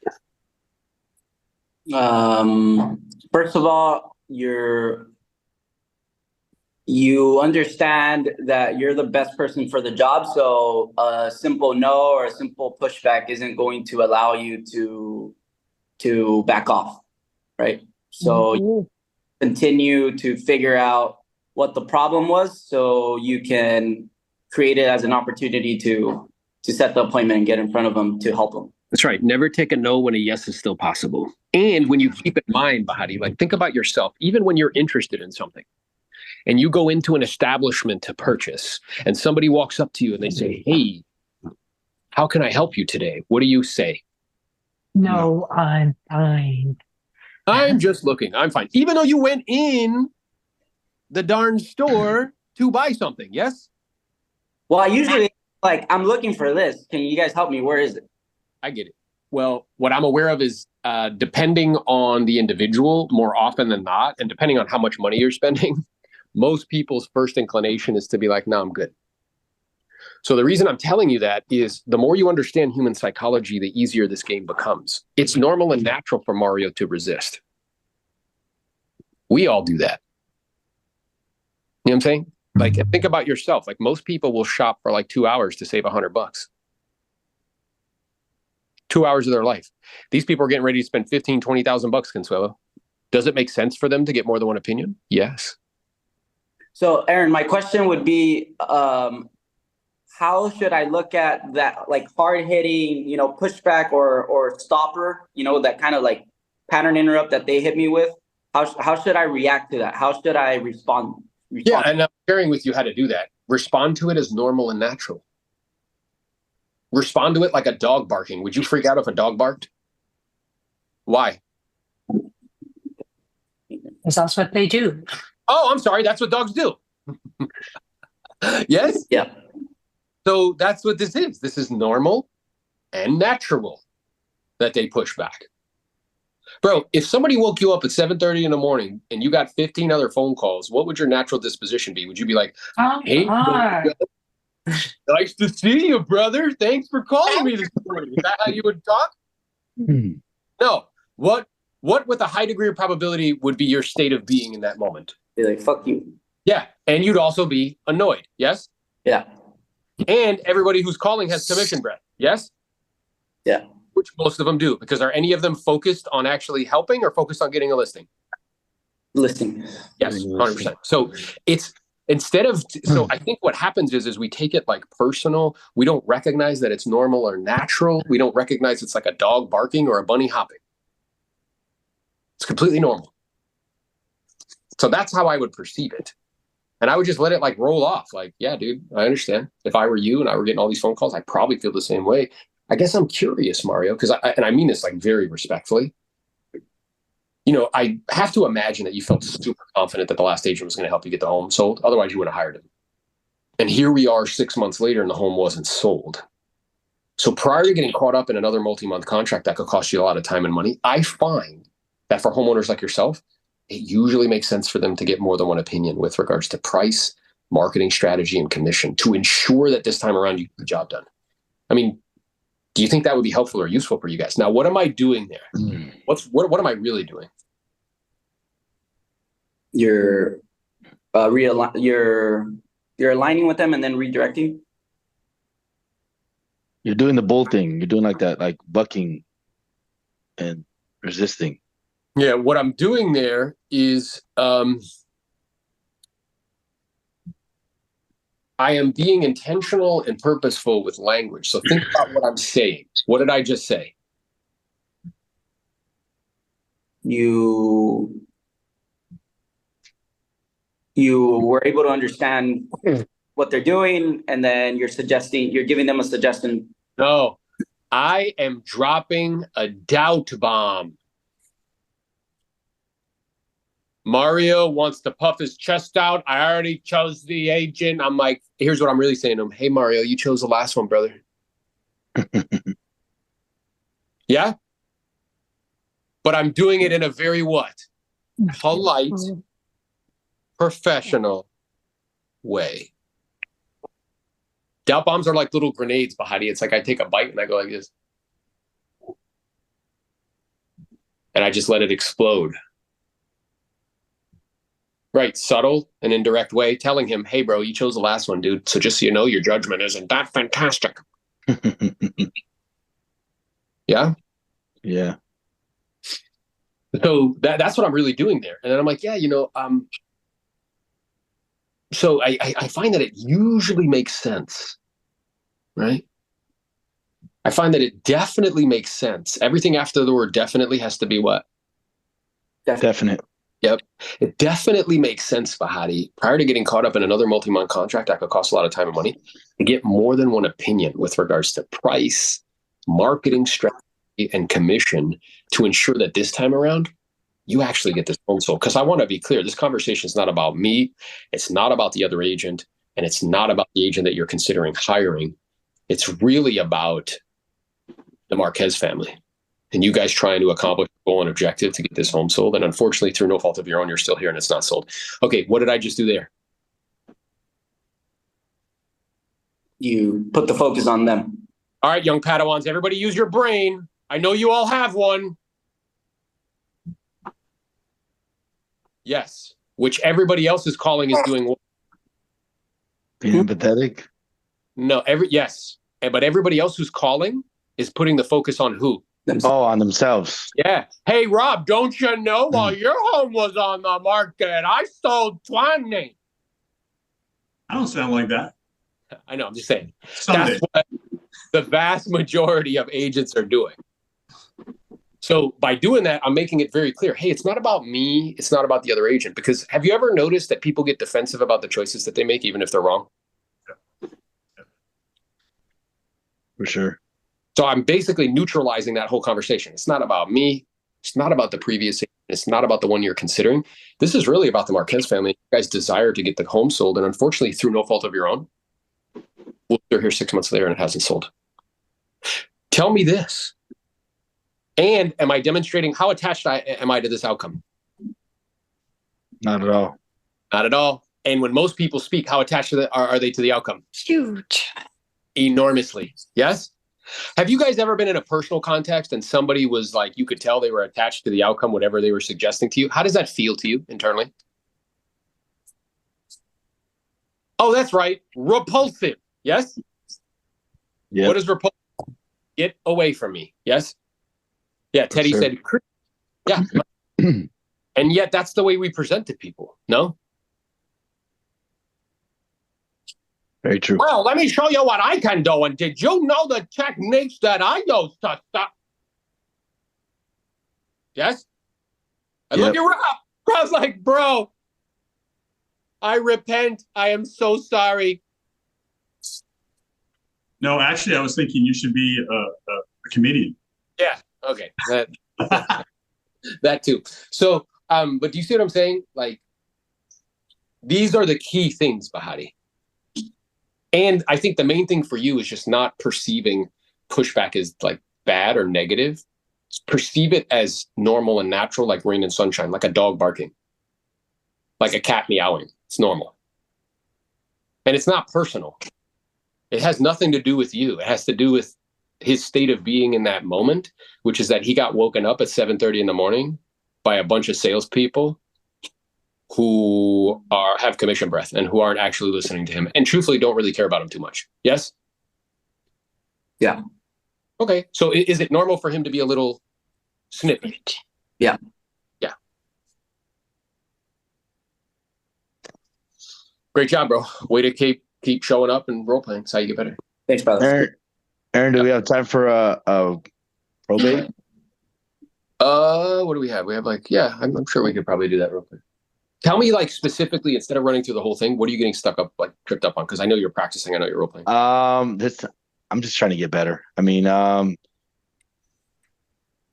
First of all, you understand that you're the best person for the job. So a simple no or a simple pushback isn't going to allow you to back off, right? So you continue to figure out what the problem was so you can create it as an opportunity to set the appointment and get in front of them to help them. That's right. Never take a no when a yes is still possible. And when you keep in mind, Bahati, like think about yourself, even when you're interested in something and you go into an establishment to purchase and somebody walks up to you and they say, hey, how can I help you today? What do you say? No, I'm fine. I'm just looking. I'm fine. Even though you went in the darn store to buy something. Yes? Well, I usually like, I'm looking for this. Can you guys help me? Where is it? I get it. Well, what I'm aware of is depending on the individual more often than not, and depending on how much money you're spending, most people's first inclination is to be like, no, I'm good. So the reason I'm telling you that is the more you understand human psychology, the easier this game becomes. It's normal and natural for Mario to resist. We all do that. You know what I'm saying? Like, think about yourself. Like, most people will shop for like 2 hours to save $100. 2 hours of their life. These people are getting ready to spend 15, 20,000 bucks, Consuelo. Does it make sense for them to get more than one opinion? Yes. So, Aaron, my question would be, how should I look at that, like hard hitting, pushback or stopper, that kind of like pattern interrupt that they hit me with? How should I react to that? How should I respond? Yeah, and I'm sharing with you how to do that. Respond to it as normal and natural. Respond to it like a dog barking. Would you freak out if a dog barked? Why? Because that's what they do. Oh, I'm sorry. That's what dogs do. Yes? Yeah. So that's what this is. This is normal and natural that they push back. Bro, if somebody woke you up at 7:30 in the morning and you got 15 other phone calls, what would your natural disposition be? Would you be like, hey, nice to see you, brother. Thanks for calling me this morning. Is that how you would talk? No. What with a high degree of probability would be your state of being in that moment? Be like, fuck you. Yeah. And you'd also be annoyed. Yes? Yeah. And everybody who's calling has commission breath. Yes? Yeah. Which most of them do. Because are any of them focused on actually helping or focused on getting a listing? Listing. Yes, 100%. So it's instead of, so I think what happens is we take it like personal. We don't recognize that it's normal or natural. We don't recognize it's like a dog barking or a bunny hopping. It's completely normal. So that's how I would perceive it. And I would just let it like roll off. Like, yeah, dude, I understand. If I were you and I were getting all these phone calls, I'd probably feel the same way. I guess I'm curious, Mario, because I mean this like very respectfully. I have to imagine that you felt super confident that the last agent was going to help you get the home sold. Otherwise, you would have hired him. And here we are 6 months later and the home wasn't sold. So prior to getting caught up in another multi-month contract that could cost you a lot of time and money, I find that for homeowners like yourself, it usually makes sense for them to get more than one opinion with regards to price, marketing strategy, and commission to ensure that this time around you get the job done. I mean, do you think that would be helpful or useful for you guys? Now, what am I doing there? What am I really doing? You're aligning with them and then redirecting. You're doing the bull thing. You're doing like that, like bucking and resisting. Yeah, what I'm doing there is I am being intentional and purposeful with language. So think about what I'm saying. What did I just say? You were able to understand what they're doing, and then you're giving them a suggestion. No, I am dropping a doubt bomb. Mario wants to puff his chest out. I already chose the agent. I'm like, here's what I'm really saying to him. Hey, Mario, you chose the last one, brother. Yeah? But I'm doing it in a very what? Polite, professional way. Doubt bombs are like little grenades, Bahati. It's like I take a bite and I go like this. And I just let it explode. Right, subtle and indirect way, telling him, hey, bro, you chose the last one, dude. So just so you know, your judgment isn't that fantastic. Yeah? Yeah. So that's what I'm really doing there. And then I'm like, yeah, so I find that it usually makes sense, right? I find that it definitely makes sense. Everything after the word definitely has to be what? Definite. Yep. It definitely makes sense, Bahati, prior to getting caught up in another multi-month contract that could cost a lot of time and money, to get more than one opinion with regards to price, marketing strategy, and commission to ensure that this time around, you actually get this home sold. Because I want to be clear, this conversation is not about me. It's not about the other agent. And it's not about the agent that you're considering hiring. It's really about the Marquez family and you guys trying to accomplish a goal and objective to get this home sold. And unfortunately, through no fault of your own, you're still here and it's not sold. Okay, what did I just do there? You put the focus on them. All right, young Padawans, everybody use your brain. I know you all have one. Yes, which everybody else is calling is doing what? Being empathetic? No, yes. But everybody else who's calling is putting the focus on who? Oh, on themselves. Yeah. Hey, Rob, don't you know while your home was on the market, I sold 20. I don't sound like that. I know, I'm just saying. Someday. That's what the vast majority of agents are doing. So by doing that, I'm making it very clear. Hey, it's not about me. It's not about the other agent. Because have you ever noticed that people get defensive about the choices that they make, even if they're wrong? For sure. So I'm basically neutralizing that whole conversation. It's not about me. It's not about the previous agent. It's not about the one you're considering. This is really about the Marquez family. You guys desire to get the home sold. And unfortunately, through no fault of your own, they're here 6 months later and it hasn't sold. Tell me this. And am I demonstrating how attached am I to this outcome? Not at all. Not at all. And when most people speak, how attached are they to the outcome? Huge. Enormously. Yes? Have you guys ever been in a personal context and somebody was like, you could tell they were attached to the outcome, whatever they were suggesting to you? How does that feel to you internally? Oh, that's right. Repulsive. Yes? Yeah. What is repulsive? Get away from me. Yes? Yeah, Teddy sure. said, yeah. And yet that's the way we present to people. No? Very true. Well, let me show you what I can do. And did you know the techniques that I use to stop? Yes? I look at Rob. Rob's like, bro, I repent. I am so sorry. No, actually, I was thinking you should be a comedian. Yeah. Okay. That too. So, but do you see what I'm saying? Like, these are the key things, Bahati. And I think the main thing for you is just not perceiving pushback as like bad or negative. Perceive it as normal and natural, like rain and sunshine, like a dog barking, like a cat meowing. It's normal. And it's not personal. It has nothing to do with you. It has to do with his state of being in that moment, which is that he got woken up at 7:30 in the morning by a bunch of salespeople who have commission breath and who aren't actually listening to him and truthfully don't really care about him too much. Yes? Yeah. Okay. So is it normal for him to be a little snippy? Yeah. Yeah. Great job, bro. Way to keep showing up and role playing. That's how you get better. Thanks, brother. Aaron, do we have time for a probate? What do we have? We have I'm sure we could probably do that real quick. Tell me, like, specifically, instead of running through the whole thing, what are you getting tripped up on? Because I know you're practicing. I know you're role playing. I'm just trying to get better. I mean,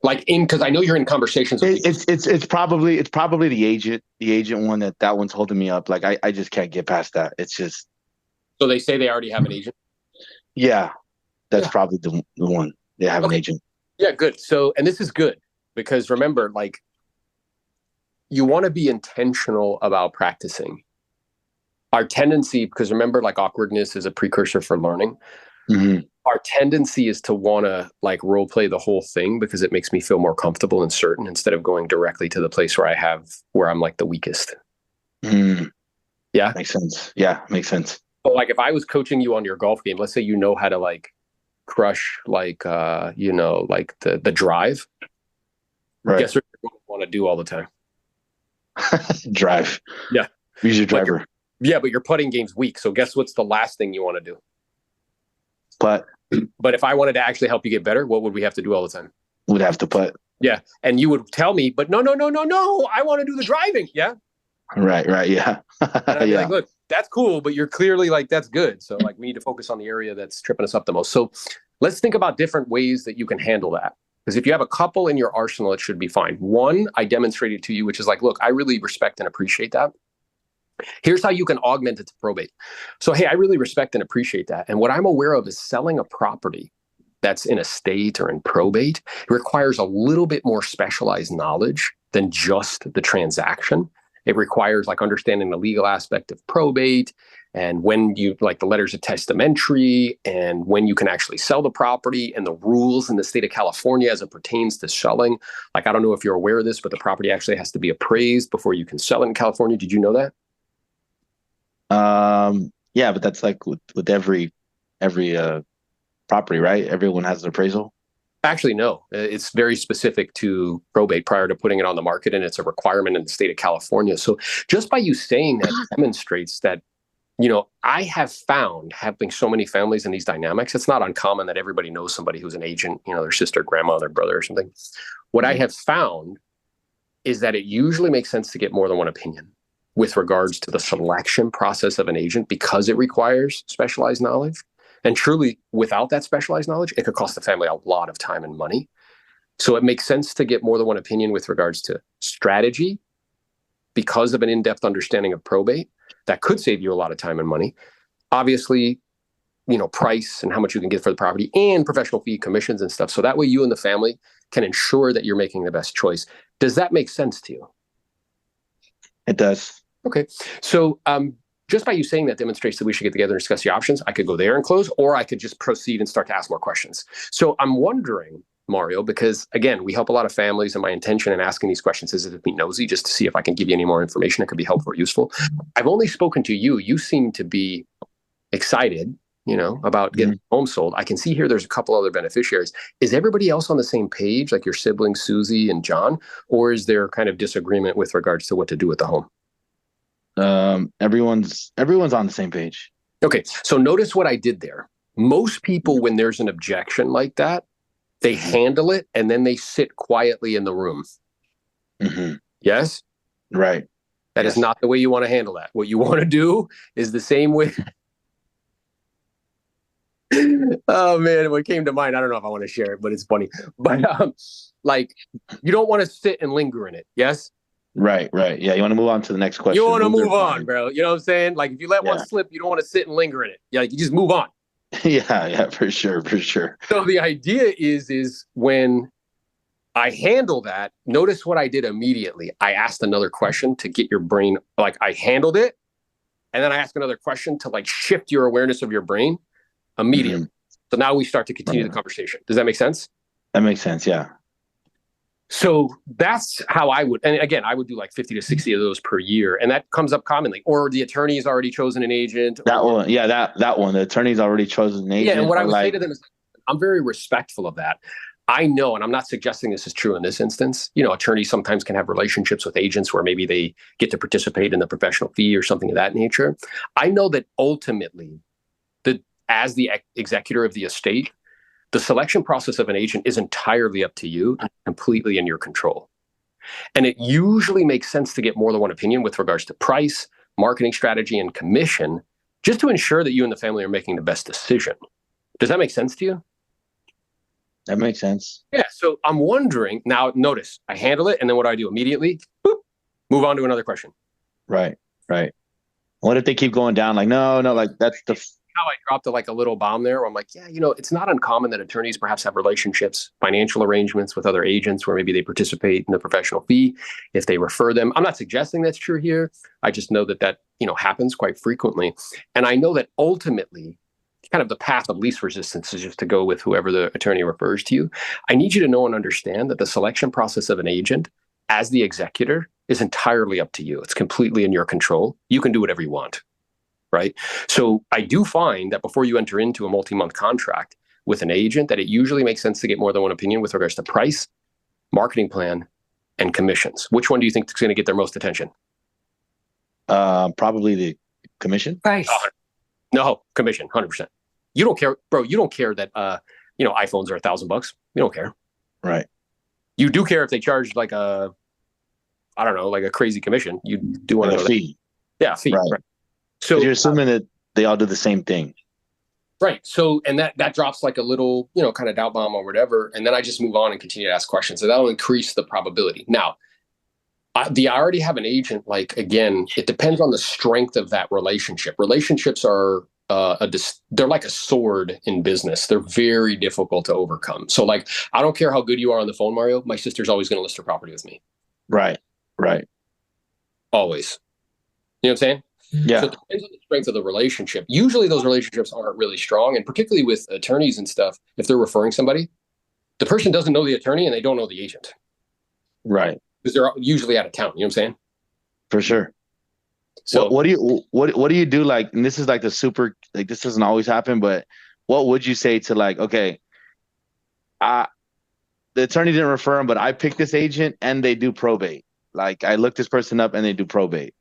because I know you're in conversations. It's probably the agent one that one's holding me up. Like I just can't get past that. It's just. So they say they already have an agent. Yeah, that's probably the one. They have an agent. Yeah, good. So, and this is good because remember, like, you want to be intentional about practicing. Our tendency, because remember, like awkwardness is a precursor for learning. Mhm. Our tendency is to want to like role play the whole thing because it makes me feel more comfortable and certain instead of going directly to the place where I'm like the weakest. Mm. Yeah. Makes sense. Yeah, makes sense. But like if I was coaching you on your golf game, let's say you know how to like crush like like the drive. Right. Guess what you're going to want to do all the time? Drive. Yeah. Use your driver. But your putting game's weak. So guess what's the last thing you want to do? Putt. But if I wanted to actually help you get better, what would we have to do all the time? Would have to putt. Yeah. And you would tell me, but no. I want to do the driving. Yeah. Right. Yeah. And I'd be Yeah. like, look, that's cool, but you're clearly like, that's good. So like we need to focus on the area that's tripping us up the most. So let's think about different ways that you can handle that. Because if you have a couple in your arsenal, it should be fine. One, I demonstrated to you, which is like, look, I really respect and appreciate that. Here's how you can augment it to probate. So, hey, I really respect and appreciate that. And what I'm aware of is selling a property that's in estate or in probate. It requires a little bit more specialized knowledge than just the transaction. It requires like understanding the legal aspect of probate and when you like the letters of testamentary and when you can actually sell the property and the rules in the state of California as it pertains to selling. Like, I don't know if you're aware of this, but the property actually has to be appraised before you can sell it in California. Did you know that? Yeah, but that's like with every property, right? Everyone has an appraisal. Actually, no. It's very specific to probate prior to putting it on the market, and it's a requirement in the state of California. So just by you saying that demonstrates that, I have found having so many families in these dynamics, it's not uncommon that everybody knows somebody who's an agent, their sister, grandma, their brother or something. What I have found is that it usually makes sense to get more than one opinion with regards to the selection process of an agent because it requires specialized knowledge. And truly, without that specialized knowledge, it could cost the family a lot of time and money. So it makes sense to get more than one opinion with regards to strategy because of an in-depth understanding of probate. That could save you a lot of time and money. Obviously, price and how much you can get for the property and professional fee commissions and stuff. So that way you and the family can ensure that you're making the best choice. Does that make sense to you? It does. Okay. So just by you saying that demonstrates that we should get together and discuss the options. I could go there and close, or I could just proceed and start to ask more questions. So I'm wondering, Mario, because again, we help a lot of families, and my intention in asking these questions is to be nosy just to see if I can give you any more information that could be helpful or useful. I've only spoken to you. You seem to be excited, about getting the home sold. I can see here there's a couple other beneficiaries. Is everybody else on the same page, like your siblings, Susie and John, or is there kind of disagreement with regards to what to do with the home? Everyone's on the same page. Okay. So notice what I did there. Most people, when there's an objection like that, they handle it and then they sit quietly in the room. Mm-hmm. Yes? Right. That is not the way you want to handle that. What you want to do is the same way. Oh man, what came to mind, I don't know if I want to share it, but it's funny. But like, you don't want to sit and linger in it. Yes? Right. Yeah, you want to move on to the next question. You want to move on, bro. You know what I'm saying? Like, if you let one slip, you don't want to sit and linger in it. Yeah, you just move on. Yeah, for sure. So the idea is when I handle that, notice what I did immediately. I asked another question to get your brain, like I handled it. And then I asked another question to like shift your awareness of your brain immediately. So now we start to continue the conversation. Does that make sense? That makes sense. Yeah. So that's how I would, and again, I would do like 50 to 60 of those per year. And that comes up commonly, or the attorney has already chosen an agent. That one. Yeah. That one, the attorney's already chosen an agent. Yeah. And what I would say to them is, I'm very respectful of that. I know, and I'm not suggesting this is true in this instance, attorneys sometimes can have relationships with agents where maybe they get to participate in the professional fee or something of that nature. I know that ultimately, as the executor of the estate, the selection process of an agent is entirely up to you and completely in your control. And it usually makes sense to get more than one opinion with regards to price, marketing strategy, and commission, just to ensure that you and the family are making the best decision. Does that make sense to you? That makes sense. Yeah. So I'm wondering, now notice, I handle it, and then what do I do immediately? Boop, move on to another question. Right. What if they keep going down? Like, no, like that's the how I dropped a little bomb there. Where I'm like, yeah, it's not uncommon that attorneys perhaps have relationships, financial arrangements with other agents where maybe they participate in the professional fee if they refer them. I'm not suggesting that's true here. I just know that happens quite frequently. And I know that ultimately, kind of the path of least resistance is just to go with whoever the attorney refers to you. I need you to know and understand that the selection process of an agent as the executor is entirely up to you. It's completely in your control. You can do whatever you want. Right. So I do find that before you enter into a multi-month contract with an agent, that it usually makes sense to get more than one opinion with regards to price, marketing plan, and commissions. Which one do you think is going to get their most attention? Probably the commission. Price. No, commission, 100%. You don't care, bro. You don't care that iPhones are $1,000. You don't care. Right. You do care if they charge like a crazy commission. You do want to know a fee. Yeah, fee. Right. So you're assuming that they all do the same thing. Right. So, and that drops like a little, kind of doubt bomb or whatever. And then I just move on and continue to ask questions. So that'll increase the probability. Now, I already have an agent. Like, again, it depends on the strength of that relationship. Relationships are, they're like a sword in business. They're very difficult to overcome. So like, I don't care how good you are on the phone, Mario. My sister's always going to list her property with me. Right. Always. You know what I'm saying? Yeah. So it depends on the strength of the relationship. Usually those relationships aren't really strong. And particularly with attorneys and stuff, if they're referring somebody, the person doesn't know the attorney and they don't know the agent. Right. Because they're usually out of town. You know what I'm saying? For sure. So what do you do? Like, and this is like the super, like this doesn't always happen, but what would you say to like, okay, the attorney didn't refer him, but I picked this agent and they do probate. Like I looked this person up and they do probate.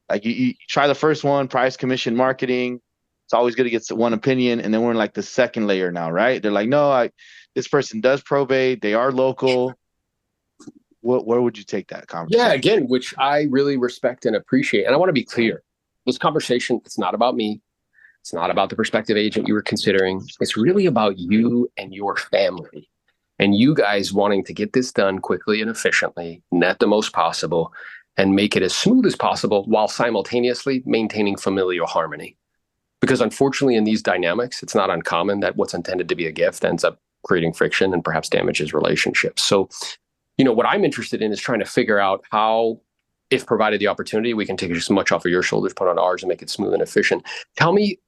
Like you try the first one, price, commission, marketing. It's always good to get one opinion. And then we're in like the second layer now, right? They're like, no, this person does probate. They are local. Where would you take that conversation? Yeah, again, which I really respect and appreciate. And I want to be clear. This conversation, it's not about me. It's not about the prospective agent you were considering. It's really about you and your family. And you guys wanting to get this done quickly and efficiently, net the most possible, and make it as smooth as possible while simultaneously maintaining familial harmony. Because unfortunately, in these dynamics, it's not uncommon that what's intended to be a gift ends up creating friction and perhaps damages relationships. So, what I'm interested in is trying to figure out how, if provided the opportunity, we can take as much off of your shoulders, put on ours, and make it smooth and efficient. Tell me,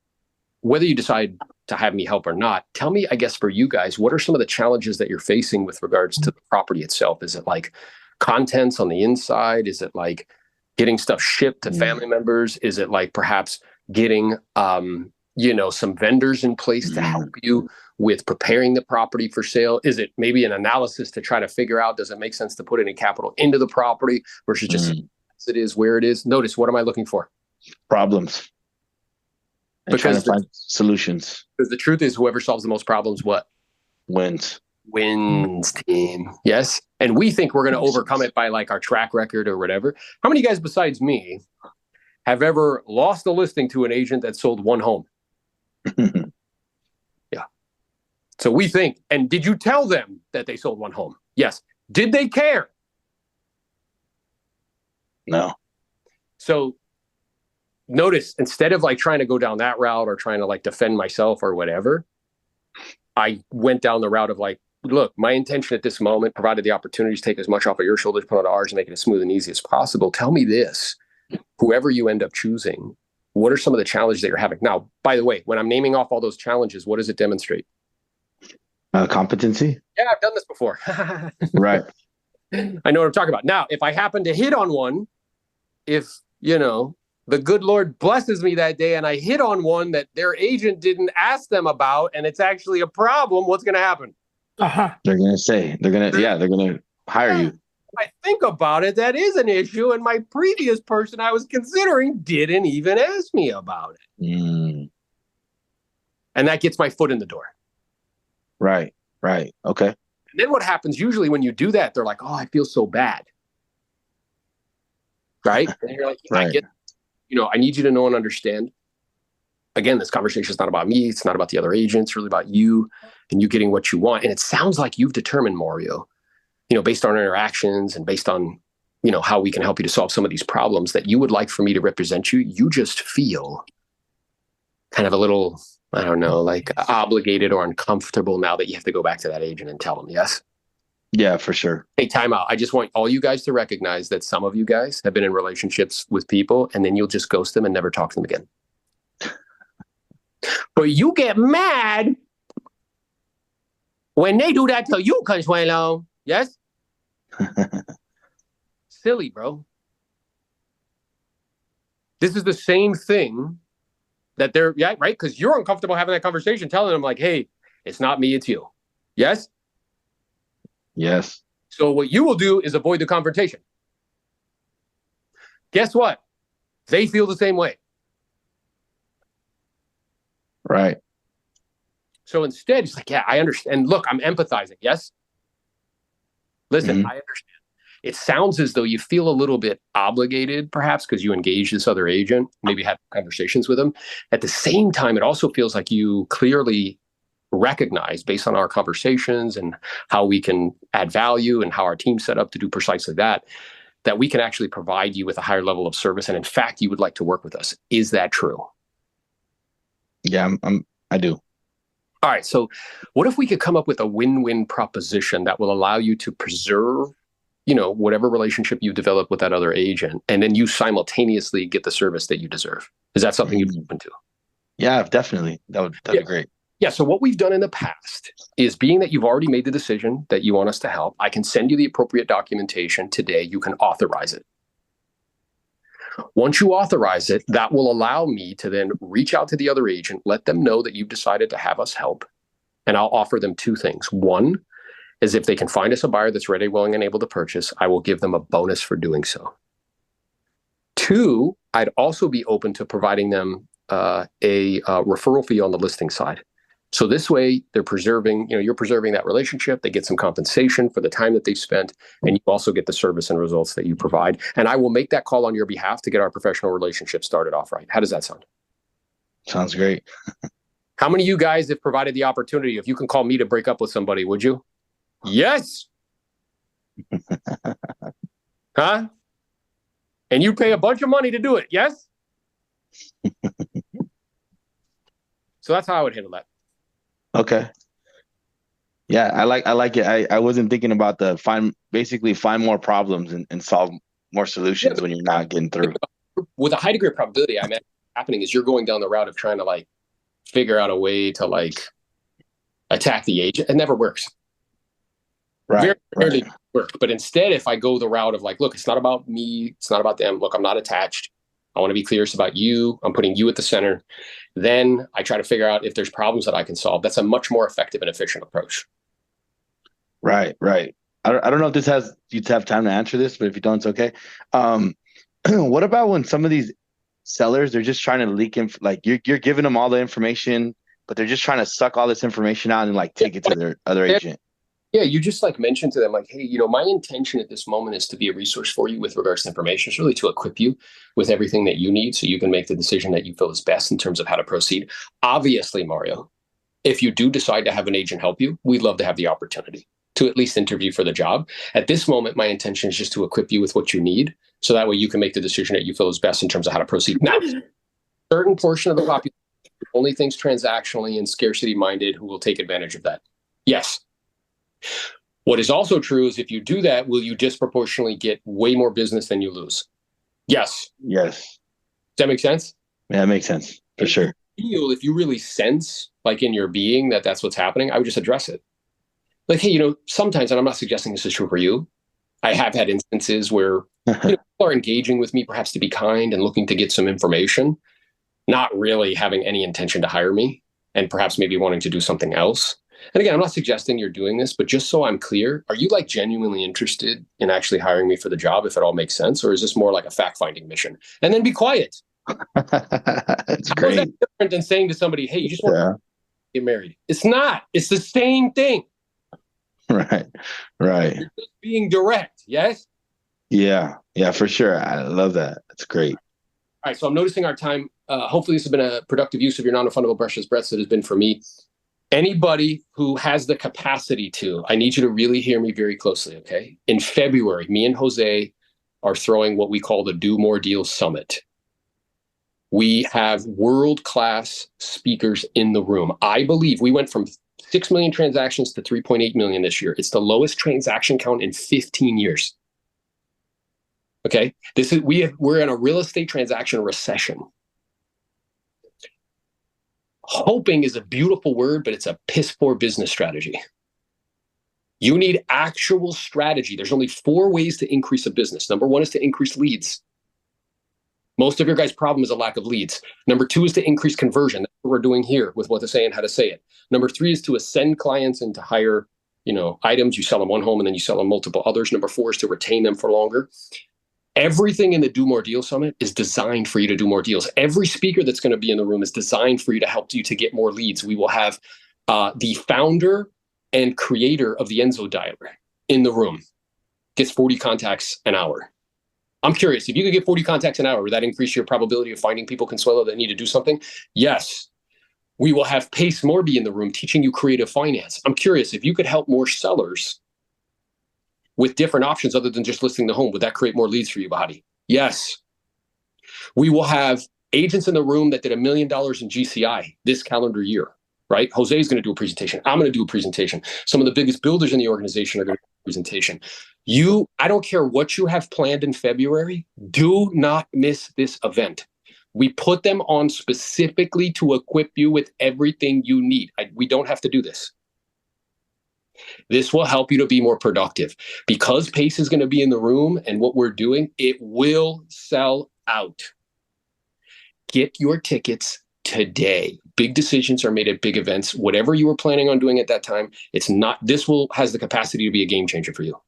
whether you decide to have me help or not, tell me, I guess, for you guys, what are some of the challenges that you're facing with regards to the property itself? Is it like contents on the inside? Is it like getting stuff shipped to family members? Is it like perhaps getting, some vendors in place to help you with preparing the property for sale? Is it maybe an analysis to try to figure out, does it make sense to put any capital into the property versus just as it is where it is? Notice, what am I looking for? Problems. And trying to find solutions. Because the truth is, whoever solves the most problems, what? Wins, team. Yes. And we think we're going to overcome it by like our track record or whatever. How many guys besides me have ever lost a listing to an agent that sold one home? Yeah. So we think, and did you tell them that they sold one home? Yes. Did they care? No. So notice, instead of like trying to go down that route or trying to like defend myself or whatever, I went down the route of like, look, my intention at this moment, provided the opportunity to take as much off of your shoulders, put on ours, and make it as smooth and easy as possible. Tell me this, whoever you end up choosing, what are some of the challenges that you're having? Now, by the way, when I'm naming off all those challenges, what does it demonstrate? Competency. Yeah, I've done this before. Right. I know what I'm talking about. Now, if I happen to hit on one, if, the good Lord blesses me that day and I hit on one that their agent didn't ask them about, and it's actually a problem, what's going to happen? They're going to hire you. I think about it, that is an issue. And my previous person I was considering didn't even ask me about it. And that gets my foot in the door. Right. Okay. And then what happens usually when you do that, they're like, oh, I feel so bad. Right. And you're like, I need you to know and understand. Again, this conversation is not about me. It's not about the other agents. It's really about you and you getting what you want. And it sounds like you've determined, Mario, based on our interactions and based on, how we can help you to solve some of these problems, that you would like for me to represent you. You just feel kind of a little, I don't know, like obligated or uncomfortable now that you have to go back to that agent and tell them, yes? Yeah, for sure. Hey, time out. I just want all you guys to recognize that some of you guys have been in relationships with people and then you'll just ghost them and never talk to them again. But you get mad when they do that to you, Consuelo. Yes? Silly, bro. This is the same thing that they're, yeah, right? Because you're uncomfortable having that conversation, telling them like, hey, it's not me, it's you. Yes? Yes. So what you will do is avoid the confrontation. Guess what? They feel the same way. Right. So instead, it's like, yeah, I understand. And look, I'm empathizing. Yes? Listen, I understand. It sounds as though you feel a little bit obligated, perhaps, because you engage this other agent, maybe have conversations with them. At the same time, it also feels like you clearly recognize, based on our conversations and how we can add value and how our team's set up to do precisely that, that we can actually provide you with a higher level of service. And in fact, you would like to work with us. Is that true? Yeah, I do. All right. So what if we could come up with a win-win proposition that will allow you to preserve, you know, whatever relationship you develop with that other agent, and then you simultaneously get the service that you deserve? Is that something you'd be open to? Yeah, definitely. That'd be great. Yeah. So what we've done in the past is, being that you've already made the decision that you want us to help, I can send you the appropriate documentation today. You can authorize it. Once you authorize it, that will allow me to then reach out to the other agent, let them know that you've decided to have us help. And I'll offer them two things. One is, if they can find us a buyer that's ready, willing, and able to purchase, I will give them a bonus for doing so. Two, I'd also be open to providing them a referral fee on the listing side. So this way they're preserving, you know, you're preserving that relationship. They get some compensation for the time that they've spent, and you also get the service and results that you provide. And I will make that call on your behalf to get our professional relationship started off right. How does that sound? Sounds great. How many of you guys have provided the opportunity? If you can call me to break up with somebody, would you? Yes. Huh? And you pay a bunch of money to do it. Yes. So that's how I would handle that. Okay. Yeah, I like it. I wasn't thinking about basically find more problems and solve more solutions when you're not getting through. With a high degree of probability, I mean, what's happening is you're going down the route of trying to like figure out a way to like attack the agent. It never works. Right. Very rarely work. But instead, if I go the route of like, look, it's not about me, it's not about them. Look, I'm not attached. I want to be clear, it's about you. I'm putting you at the center. Then I try to figure out if there's problems that I can solve. That's a much more effective and efficient approach. Right. I don't know if you'd have time to answer this, but if you don't, it's okay. What about when some of these sellers, they're just trying to leak like you're giving them all the information, but they're just trying to suck all this information out and like take it to their other agent? Yeah, you just like mentioned to them like, hey, you know, my intention at this moment is to be a resource for you with regards to information. It's really to equip you with everything that you need so you can make the decision that you feel is best in terms of how to proceed. Obviously, Mario, if you do decide to have an agent help you, we'd love to have the opportunity to at least interview for the job. At this moment, my intention is just to equip you with what you need, so that way you can make the decision that you feel is best in terms of how to proceed. Now, a certain portion of the population only thinks transactionally and scarcity minded, who will take advantage of that. Yes. What is also true is, if you do that, will you disproportionately get way more business than you lose? Yes. Yes. Does that make sense? Yeah, that makes sense for sure. If you really sense like in your being that that's what's happening, I would just address it. Like, hey, you know, sometimes, and I'm not suggesting this is true for you, I have had instances where people are engaging with me perhaps to be kind and looking to get some information, not really having any intention to hire me, and perhaps maybe wanting to do something else. And again, I'm not suggesting you're doing this, but just so I'm clear, are you like genuinely interested in actually hiring me for the job, if it all makes sense? Or is this more like a fact-finding mission? And then be quiet. That's great. How is that different than saying to somebody, hey, you just want to get married? It's not. It's the same thing. Right. You're just being direct. Yes? Yeah, for sure. I love that. That's great. All right, so I'm noticing our time. Hopefully this has been a productive use of your non-refundable brushless breaths. It has been for me. Anybody who has the capacity to, I need you to really hear me very closely, okay? In February, me and Jose are throwing what we call the Do More Deals Summit. We have world-class speakers in the room. I believe we went from 6 million transactions to 3.8 million this year. It's the lowest transaction count in 15 years. Okay, we're in a real estate transaction recession. Hoping is a beautiful word, but it's a piss poor business strategy. You need actual strategy. There's only 4 ways to increase a business. Number 1 is to increase leads. Most of your guys' problem is a lack of leads. Number 2 is to increase conversion. That's what we're doing here with what to say and how to say it. Number 3 is to ascend clients into higher, items. You sell them one home and then you sell them multiple others. Number 4 is to retain them for longer. Everything in the Do More Deals Summit is designed for you to do more deals. Every speaker that's going to be in the room is designed for you to help you to get more leads. We will have the founder and creator of the Enzo Dialer in the room. Gets 40 contacts an hour. I'm curious, if you could get 40 contacts an hour, would that increase your probability of finding people, Consuelo, that need to do something? Yes. We will have Pace Morby in the room teaching you creative finance. I'm curious, if you could help more sellers with different options other than just listing the home, would that create more leads for you, Bahati? Yes. We will have agents in the room that did $1 million in GCI this calendar year, right? Jose is going to do a presentation. I'm going to do a presentation. Some of the biggest builders in the organization are going to do a presentation. I don't care what you have planned in February, do not miss this event. We put them on specifically to equip you with everything you need. We don't have to do this. This will help you to be more productive. Because Pace is going to be in the room and what we're doing, it will sell out. Get your tickets today. Big decisions are made at big events. Whatever you were planning on doing at that time, has the capacity to be a game changer for you.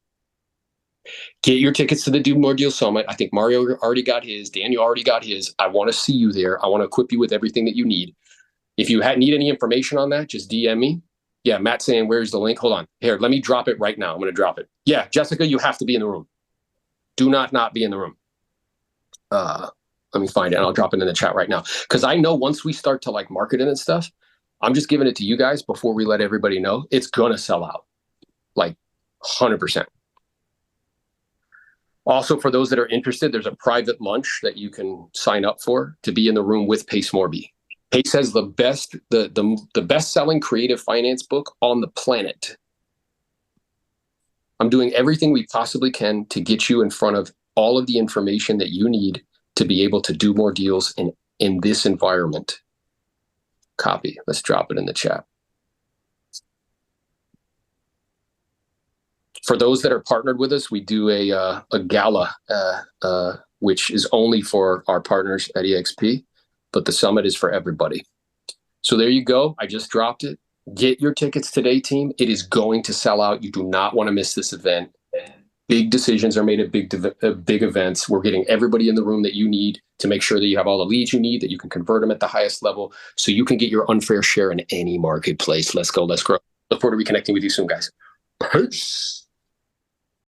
Get your tickets to the Do More Deals Summit. I think Mario already got his. Daniel already got his. I want to see you there. I want to equip you with everything that you need. If you need any information on that, just DM me. Yeah, Matt's saying, where's the link? Hold on. Here, let me drop it right now. I'm going to drop it. Yeah, Jessica, you have to be in the room. Do not be in the room. Let me find it, and I'll drop it in the chat right now. Because I know once we start to market it and stuff, I'm just giving it to you guys before we let everybody know. It's going to sell out. 100%. Also, for those that are interested, there's a private lunch that you can sign up for to be in the room with Pace Morby. Pace has the best-selling creative finance book on the planet. I'm doing everything we possibly can to get you in front of all of the information that you need to be able to do more deals in this environment. Copy. Let's drop it in the chat. For those that are partnered with us, we do a gala, which is only for our partners at EXP, but the summit is for everybody. So there you go. I just dropped it. Get your tickets today, team. It is going to sell out. You do not want to miss this event. Big decisions are made at big events. We're getting everybody in the room that you need to make sure that you have all the leads you need, that you can convert them at the highest level so you can get your unfair share in any marketplace. Let's go. Let's grow. Look forward to reconnecting with you soon, guys. Peace.